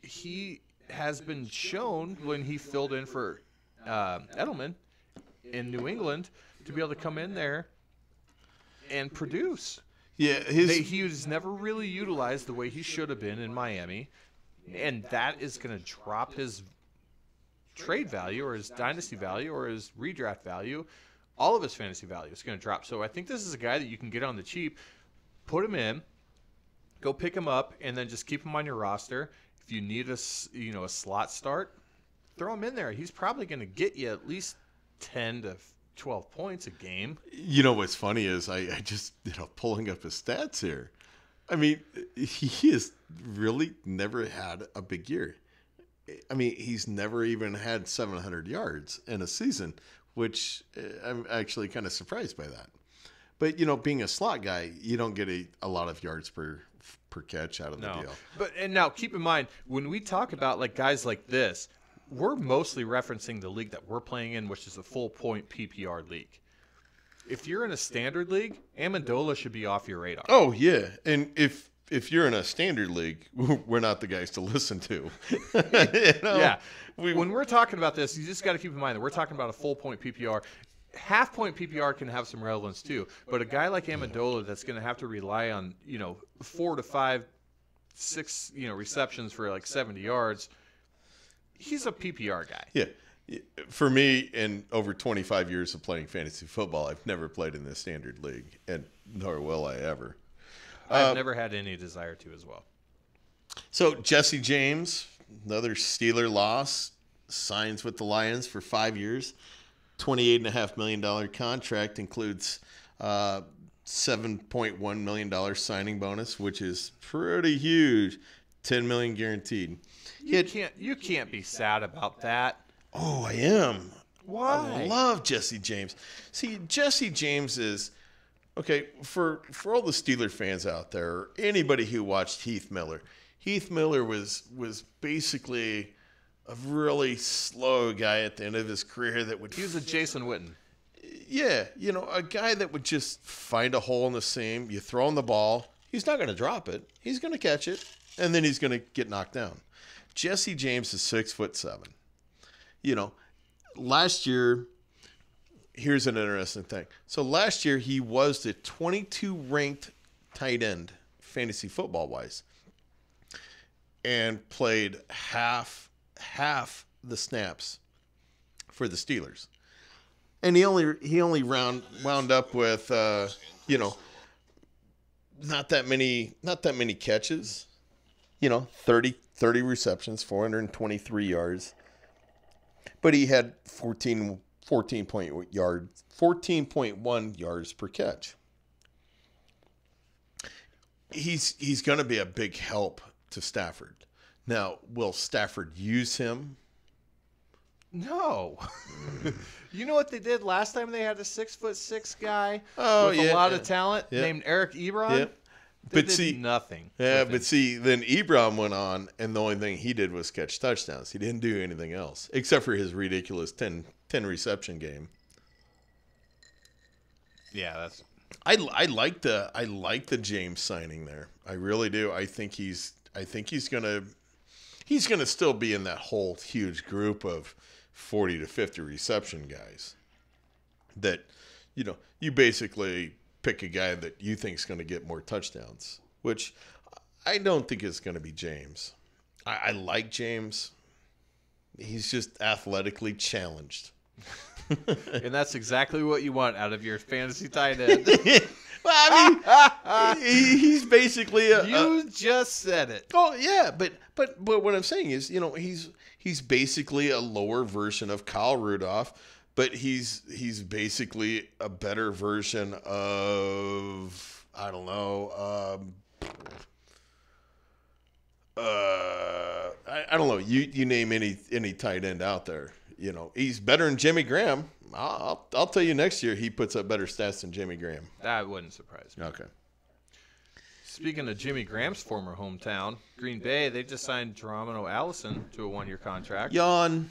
[SPEAKER 1] he has been shown when he filled in for Edelman in New England to be able to come in there and produce.
[SPEAKER 2] Yeah,
[SPEAKER 1] he was never really utilized the way he should have been in Miami, and that is going to drop his trade value or his dynasty value or his redraft value. All of his fantasy value is going to drop. So I think this is a guy that you can get on the cheap, put him in, go pick him up, and then just keep him on your roster. If you need a slot start, throw him in there. He's probably going to get you at least 10 to 12 points a game.
[SPEAKER 2] What's funny is I just pulling up his stats here. I mean, he has really never had a big year. I mean, he's never even had 700 yards in a season, which I'm actually kind of surprised by that. But being a slot guy, you don't get a lot of yards per catch out of the deal.
[SPEAKER 1] And now keep in mind, when we talk about like guys like this, we're mostly referencing the league that we're playing in, which is a full point PPR league. If you're in a standard league, Amendola should be off your radar.
[SPEAKER 2] Oh yeah, and if you're in a standard league, we're not the guys to listen to.
[SPEAKER 1] Yeah. When we're talking about this, you just got to keep in mind that we're talking about a full point PPR. Half point PPR can have some relevance too, but a guy like Amendola that's going to have to rely on 4 to 5, 6 receptions for like 70 yards. He's a PPR guy.
[SPEAKER 2] Yeah. For me, in over 25 years of playing fantasy football, I've never played in the standard league, and nor will I ever.
[SPEAKER 1] I've never had any desire to as well.
[SPEAKER 2] So Jesse James, another Steeler loss, signs with the Lions for 5 years. $28.5 million contract, includes $7.1 million signing bonus, which is pretty huge. $10 million guaranteed.
[SPEAKER 1] You can't be sad about that.
[SPEAKER 2] Oh, I am.
[SPEAKER 1] Why?
[SPEAKER 2] I love Jesse James. See, Jesse James is okay for all the Steeler fans out there, or anybody who watched Heath Miller. Heath Miller was basically a really slow guy at the end of his career that would.
[SPEAKER 1] He was a Jason Witten.
[SPEAKER 2] Yeah, a guy that would just find a hole in the seam. You throw him the ball, he's not going to drop it. He's going to catch it, and then he's going to get knocked down. Jesse James is 6'7". Last year, here's an interesting thing. So last year he was the 22 ranked tight end fantasy football wise, and played half the snaps for the Steelers, and he only wound up with not that many catches, 30 receptions, 423 yards. But he had 14.1 yards per catch. He's going to be a big help to Stafford. Now, will Stafford use him?
[SPEAKER 1] No. You know what they did last time they had a 6'6" guy with
[SPEAKER 2] yeah,
[SPEAKER 1] a lot of talent
[SPEAKER 2] yeah.
[SPEAKER 1] named Eric Ebron?
[SPEAKER 2] Yeah.
[SPEAKER 1] They
[SPEAKER 2] But
[SPEAKER 1] did
[SPEAKER 2] see,
[SPEAKER 1] nothing.
[SPEAKER 2] Yeah,
[SPEAKER 1] with him.
[SPEAKER 2] but see, then Ebron went on, and the only thing he did was catch touchdowns. He didn't do anything else, except for his ridiculous 10 reception game.
[SPEAKER 1] Yeah, that's.
[SPEAKER 2] I like the James signing there. I really do. I think he's gonna still be in that whole huge group of 40 to 50 reception guys. That, you basically pick a guy that you think is going to get more touchdowns, which I don't think is going to be James. I like James. He's just athletically challenged.
[SPEAKER 1] And that's exactly what you want out of your fantasy tight end.
[SPEAKER 2] Well, I mean, he's basically
[SPEAKER 1] You just said it.
[SPEAKER 2] Oh yeah, but what I'm saying is, he's basically a lower version of Kyle Rudolph, but he's basically a better version of, I don't know, I don't know. You name any tight end out there. He's better than Jimmy Graham. I'll tell you next year he puts up better stats than Jimmy Graham.
[SPEAKER 1] That wouldn't surprise me.
[SPEAKER 2] Okay.
[SPEAKER 1] Speaking of Jimmy Graham's former hometown, Green Bay, they just signed Geronimo Allison to a 1-year contract.
[SPEAKER 2] Yawn.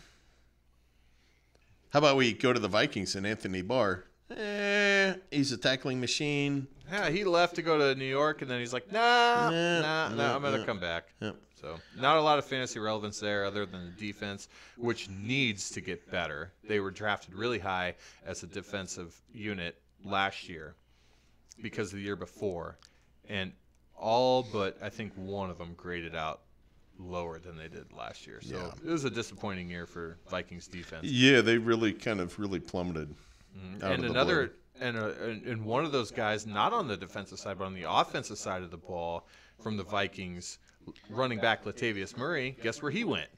[SPEAKER 2] How about we go to the Vikings and Anthony Barr? He's a tackling machine.
[SPEAKER 1] Yeah, he left to go to New York, and then he's like, nah, I'm going to come back.
[SPEAKER 2] Yep.
[SPEAKER 1] So not a lot of fantasy relevance there other than the defense, which needs to get better. They were drafted really high as a defensive unit last year because of the year before. And all but I think one of them graded out lower than they did last year. So It was a disappointing year for Vikings defense.
[SPEAKER 2] Yeah, they really plummeted.
[SPEAKER 1] And another and one of those guys, not on the defensive side, but on the offensive side of the ball from the Vikings, running back Latavius Murray, guess where he went?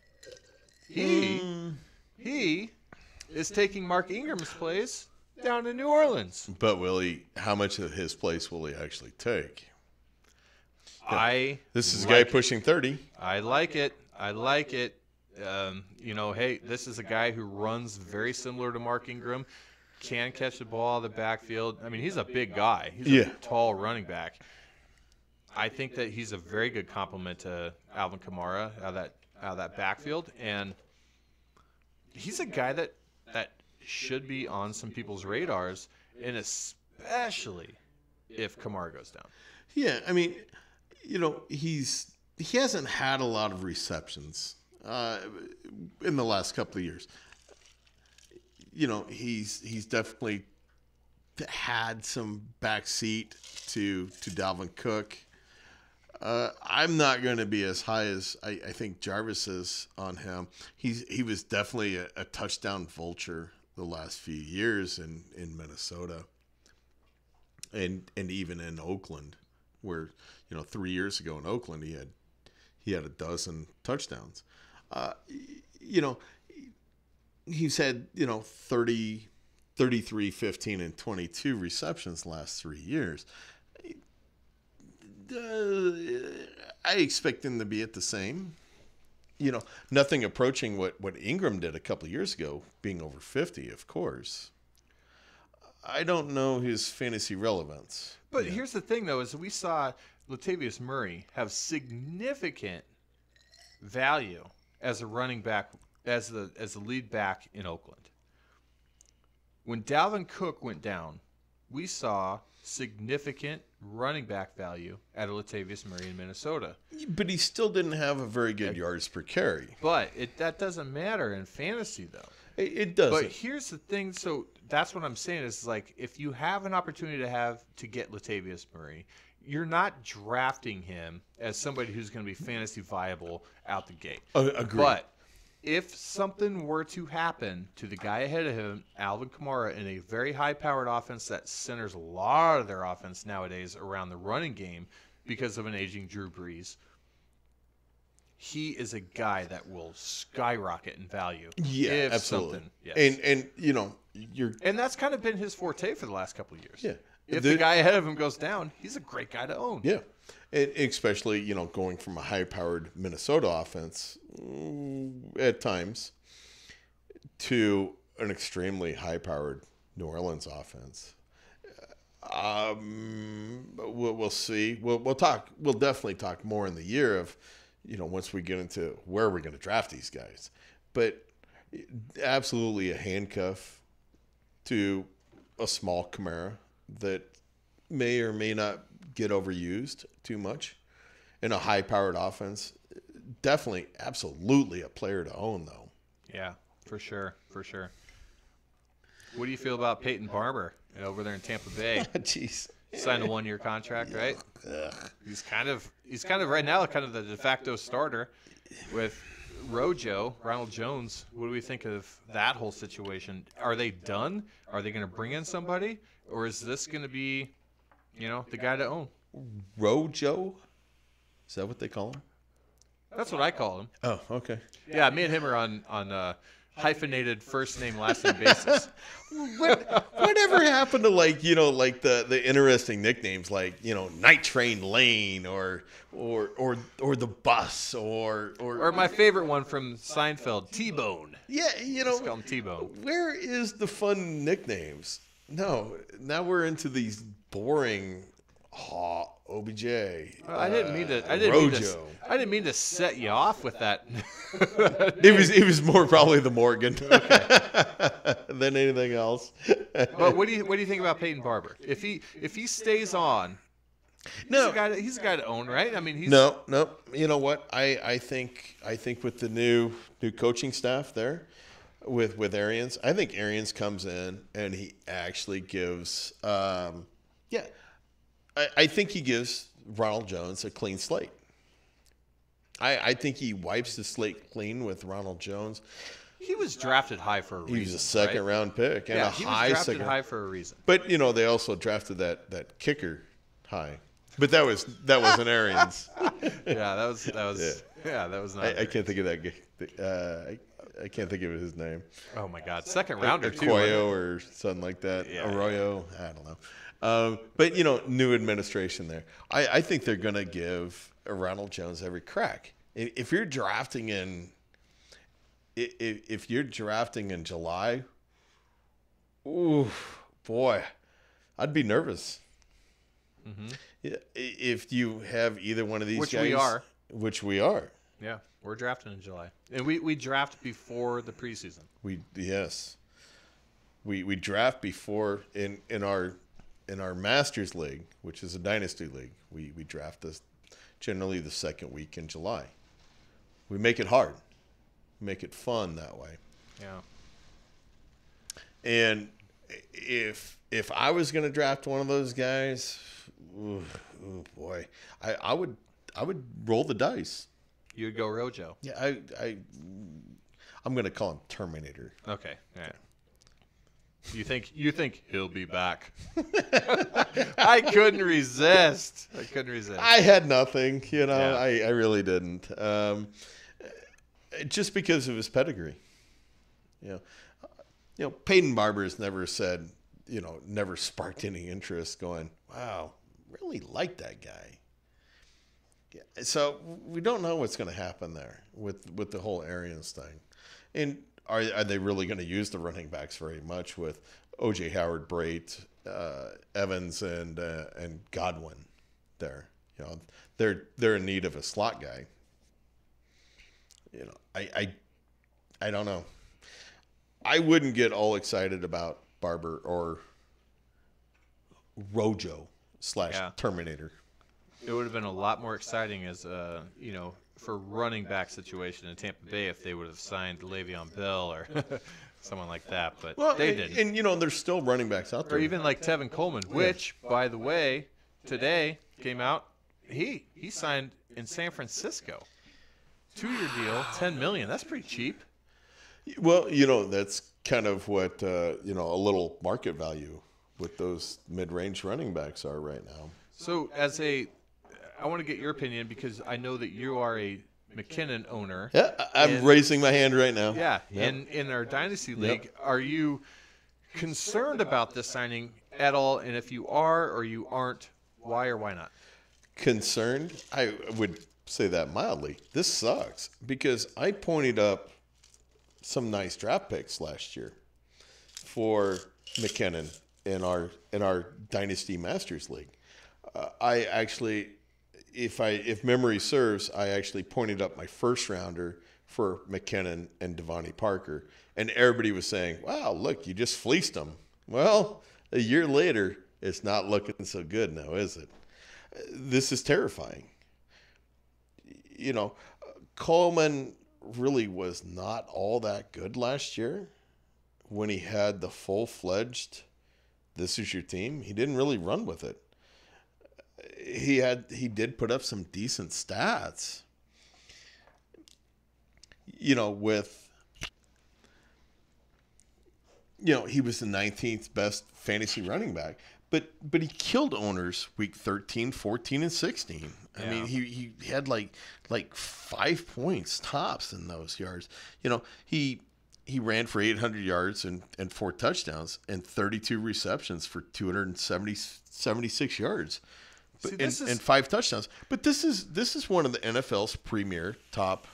[SPEAKER 1] He is taking Mark Ingram's place down in New Orleans.
[SPEAKER 2] But how much of his place will he actually take? This is a guy pushing 30.
[SPEAKER 1] I like it. Hey, this is a guy who runs very similar to Mark Ingram, can catch the ball out of the backfield. I mean, he's a big guy. He's a tall running back. I think that he's a very good complement to Alvin Kamara out of that backfield, and he's a guy that should be on some people's radars, and especially if Kamara goes down. Yeah,
[SPEAKER 2] I mean, he hasn't had a lot of receptions in the last couple of years. He's definitely had some backseat to Dalvin Cook. I'm not going to be as high as I think Jarvis is on him. He was definitely a touchdown vulture the last few years in Minnesota, and even in Oakland, where 3 years ago in Oakland he had a dozen touchdowns. He's had 30, 33, 15, and 22 receptions the last 3 years. I expect him to be at the same. Nothing approaching what Ingram did a couple of years ago, being over 50, of course. I don't know his fantasy relevance.
[SPEAKER 1] But here's the thing, though, is we saw Latavius Murray have significant value as a running back, as the lead back in Oakland. When Dalvin Cook went down, we saw significant running back value at Latavius Murray in Minnesota.
[SPEAKER 2] But he still didn't have a very good yards per carry.
[SPEAKER 1] But that doesn't matter in fantasy, though.
[SPEAKER 2] It doesn't.
[SPEAKER 1] But here's the thing. So that's what I'm saying is, like, if you have an opportunity to get Latavius Murray, you're not drafting him as somebody who's going to be fantasy viable out the gate.
[SPEAKER 2] Agreed.
[SPEAKER 1] But if something were to happen to the guy ahead of him, Alvin Kamara, in a very high-powered offense that centers a lot of their offense nowadays around the running game because of an aging Drew Brees, he is a guy that will skyrocket in value.
[SPEAKER 2] Yeah, absolutely.
[SPEAKER 1] Yes.
[SPEAKER 2] And
[SPEAKER 1] and that's kind of been his forte for the last couple of years.
[SPEAKER 2] Yeah.
[SPEAKER 1] If the guy ahead of him goes down, he's a great guy to own.
[SPEAKER 2] Yeah. And especially, going from a high-powered Minnesota offense at times to an extremely high-powered New Orleans offense. We'll see. We'll talk. We'll definitely talk more in the year of, once we get into where we're going to draft these guys. But absolutely a handcuff to a small Kamara that may or may not get overused too much in a high-powered offense. Definitely, absolutely a player to own, though.
[SPEAKER 1] Yeah, for sure. What do you feel about Peyton Barber over there in Tampa Bay?
[SPEAKER 2] Jeez.
[SPEAKER 1] Signed a 1-year contract, right?
[SPEAKER 2] Ugh.
[SPEAKER 1] He's kind of right now kind of the de facto starter with Ronald Jones. What do we think of that whole situation? Are they done? Are they going to bring in somebody, or is this going to be, the guy to own?
[SPEAKER 2] Rojo? Is that what they call him?
[SPEAKER 1] That's what I call him.
[SPEAKER 2] Oh, okay.
[SPEAKER 1] Yeah, me and him are on hyphenated first name last name basis.
[SPEAKER 2] Whatever happened to the interesting nicknames like Night Train Lane or the Bus or
[SPEAKER 1] my favorite one from Seinfeld, T-Bone.
[SPEAKER 2] Yeah,
[SPEAKER 1] Let's call him T-Bone.
[SPEAKER 2] Where is the fun nicknames? No, now we're into these boring OBJ.
[SPEAKER 1] I didn't mean to. I didn't mean to set you off with that.
[SPEAKER 2] It was more probably the Morgan than anything else.
[SPEAKER 1] But what do you think about Peyton Barber? If he stays on, he's a guy to own, right? I mean, he's
[SPEAKER 2] no. You know what? I think with the new coaching staff there, with Arians, I think Arians comes in and he actually gives. I think he gives Ronald Jones a clean slate. I think he wipes the slate clean with Ronald Jones.
[SPEAKER 1] He was drafted high for a reason.
[SPEAKER 2] He was a second-round pick and
[SPEAKER 1] he was drafted high for a reason.
[SPEAKER 2] But they also drafted that kicker high. But that wasn't Arians.
[SPEAKER 1] that was not.
[SPEAKER 2] I can't think of that guy. I can't think of his name.
[SPEAKER 1] Oh my God, second rounder too.
[SPEAKER 2] Arroyo or something like that.
[SPEAKER 1] Yeah.
[SPEAKER 2] Arroyo, I don't know. But new administration there. I think they're going to give Ronald Jones every crack. If you're drafting in July, ooh boy, I'd be nervous.
[SPEAKER 1] Mm-hmm.
[SPEAKER 2] If you have either one of these
[SPEAKER 1] guys,
[SPEAKER 2] which we are.
[SPEAKER 1] Yeah, we're drafting in July, and we draft before the preseason.
[SPEAKER 2] We draft before in our Masters League, which is a dynasty league. We draft this generally the second week in July. We make it hard, make it fun that way.
[SPEAKER 1] Yeah.
[SPEAKER 2] And if I was going to draft one of those guys, boy, I would roll the dice.
[SPEAKER 1] You'd go Rojo.
[SPEAKER 2] Yeah, I'm going to call him Terminator.
[SPEAKER 1] Okay. All right. You think he'll be back? I couldn't resist.
[SPEAKER 2] I had nothing,
[SPEAKER 1] Yeah.
[SPEAKER 2] I really didn't. Just because of his pedigree. Peyton Barber's never said, never sparked any interest going, wow, really like that guy. Yeah. So we don't know what's going to happen there with the whole Arians thing. And are they really going to use the running backs very much with O.J. Howard, Brait, Evans, and Godwin there? They're in need of a slot guy. I don't know. I wouldn't get all excited about Barber or Rojo / Terminator.
[SPEAKER 1] It would have been a lot more exciting as for running back situation in Tampa Bay if they would have signed Le'Veon Bell or someone like that, but they didn't.
[SPEAKER 2] And there's still running backs out there.
[SPEAKER 1] Or even like Tevin Coleman, which, by the way, today came out. He signed in San Francisco. 2-year deal, $10 million. That's pretty cheap.
[SPEAKER 2] Well, that's kind of what a little market value with those mid-range running backs are right now.
[SPEAKER 1] So I want to get your opinion because I know that you are a McKinnon owner.
[SPEAKER 2] Yeah, I'm raising my hand right now.
[SPEAKER 1] Yeah,
[SPEAKER 2] yep.
[SPEAKER 1] In our Dynasty League, Are you concerned about this signing at all? And if you are or you aren't, why or why not?
[SPEAKER 2] Concerned? I would say that mildly. This sucks because I pointed up some nice draft picks last year for McKinnon in our Dynasty Masters League. I actually, if memory serves, I actually pointed up my first rounder for McKinnon and Devontae Parker, and everybody was saying, "Wow, look, you just fleeced them." Well, a year later, it's not looking so good now, is it? This is terrifying. You know, Coleman really was not all that good last year when he had the full-fledged, this is your team. He didn't really run with it. He did put up some decent stats. You know, he was the 19th best fantasy running back. But he killed owners week 13, 14, and 16. I mean, he had like 5 points tops in those yards. You know, he ran for 800 yards and 4 touchdowns and 32 receptions for 276 yards. And 5 touchdowns. But this is one of the NFL's premier top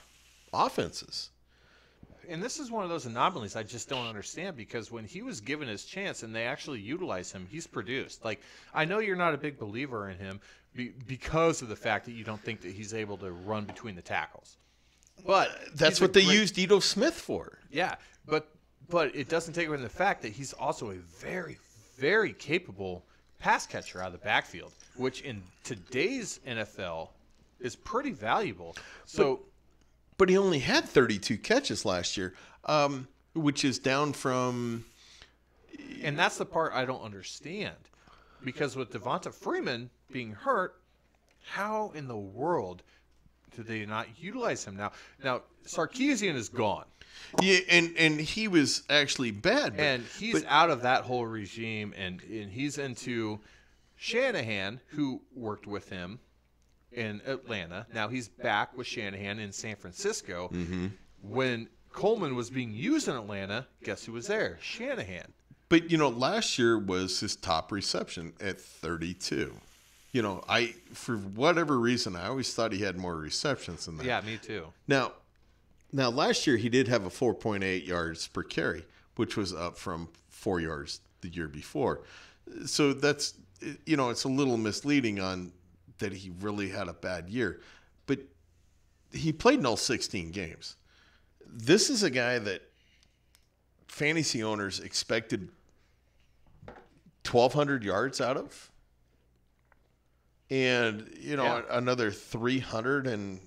[SPEAKER 2] offenses.
[SPEAKER 1] And this is one of those anomalies I just don't understand, because when he was given his chance and they actually utilize him, he's produced. Like, I know you're not a big believer in him because of the fact that you don't think that he's able to run between the tackles. But
[SPEAKER 2] that's what they used Ito Smith for.
[SPEAKER 1] Yeah, but it doesn't take away from the fact that he's also a very, very capable pass catcher out of the backfield, which in today's NFL is pretty valuable.
[SPEAKER 2] But he only had 32 catches last year, which is down from...
[SPEAKER 1] And that's the part I don't understand. Because with Devonta Freeman being hurt, how in the world do they not utilize him now? Now, Sarkisian is gone.
[SPEAKER 2] Yeah, and he was actually bad.
[SPEAKER 1] And he's out of that whole regime, and he's into Shanahan, who worked with him in Atlanta. Now he's back with Shanahan in San Francisco.
[SPEAKER 2] Mm-hmm.
[SPEAKER 1] When Coleman was being used in Atlanta, guess who was there? Shanahan.
[SPEAKER 2] But, last year was his top reception at 32. For whatever reason, I always thought he had more receptions than that.
[SPEAKER 1] Yeah, me too.
[SPEAKER 2] Now last year he did have a 4.8 yards per carry, which was up from 4 yards the year before. So that's, it's a little misleading on that he really had a bad year. But he played in all 16 games. This is a guy that fantasy owners expected 1,200 yards out of. And, another 300 and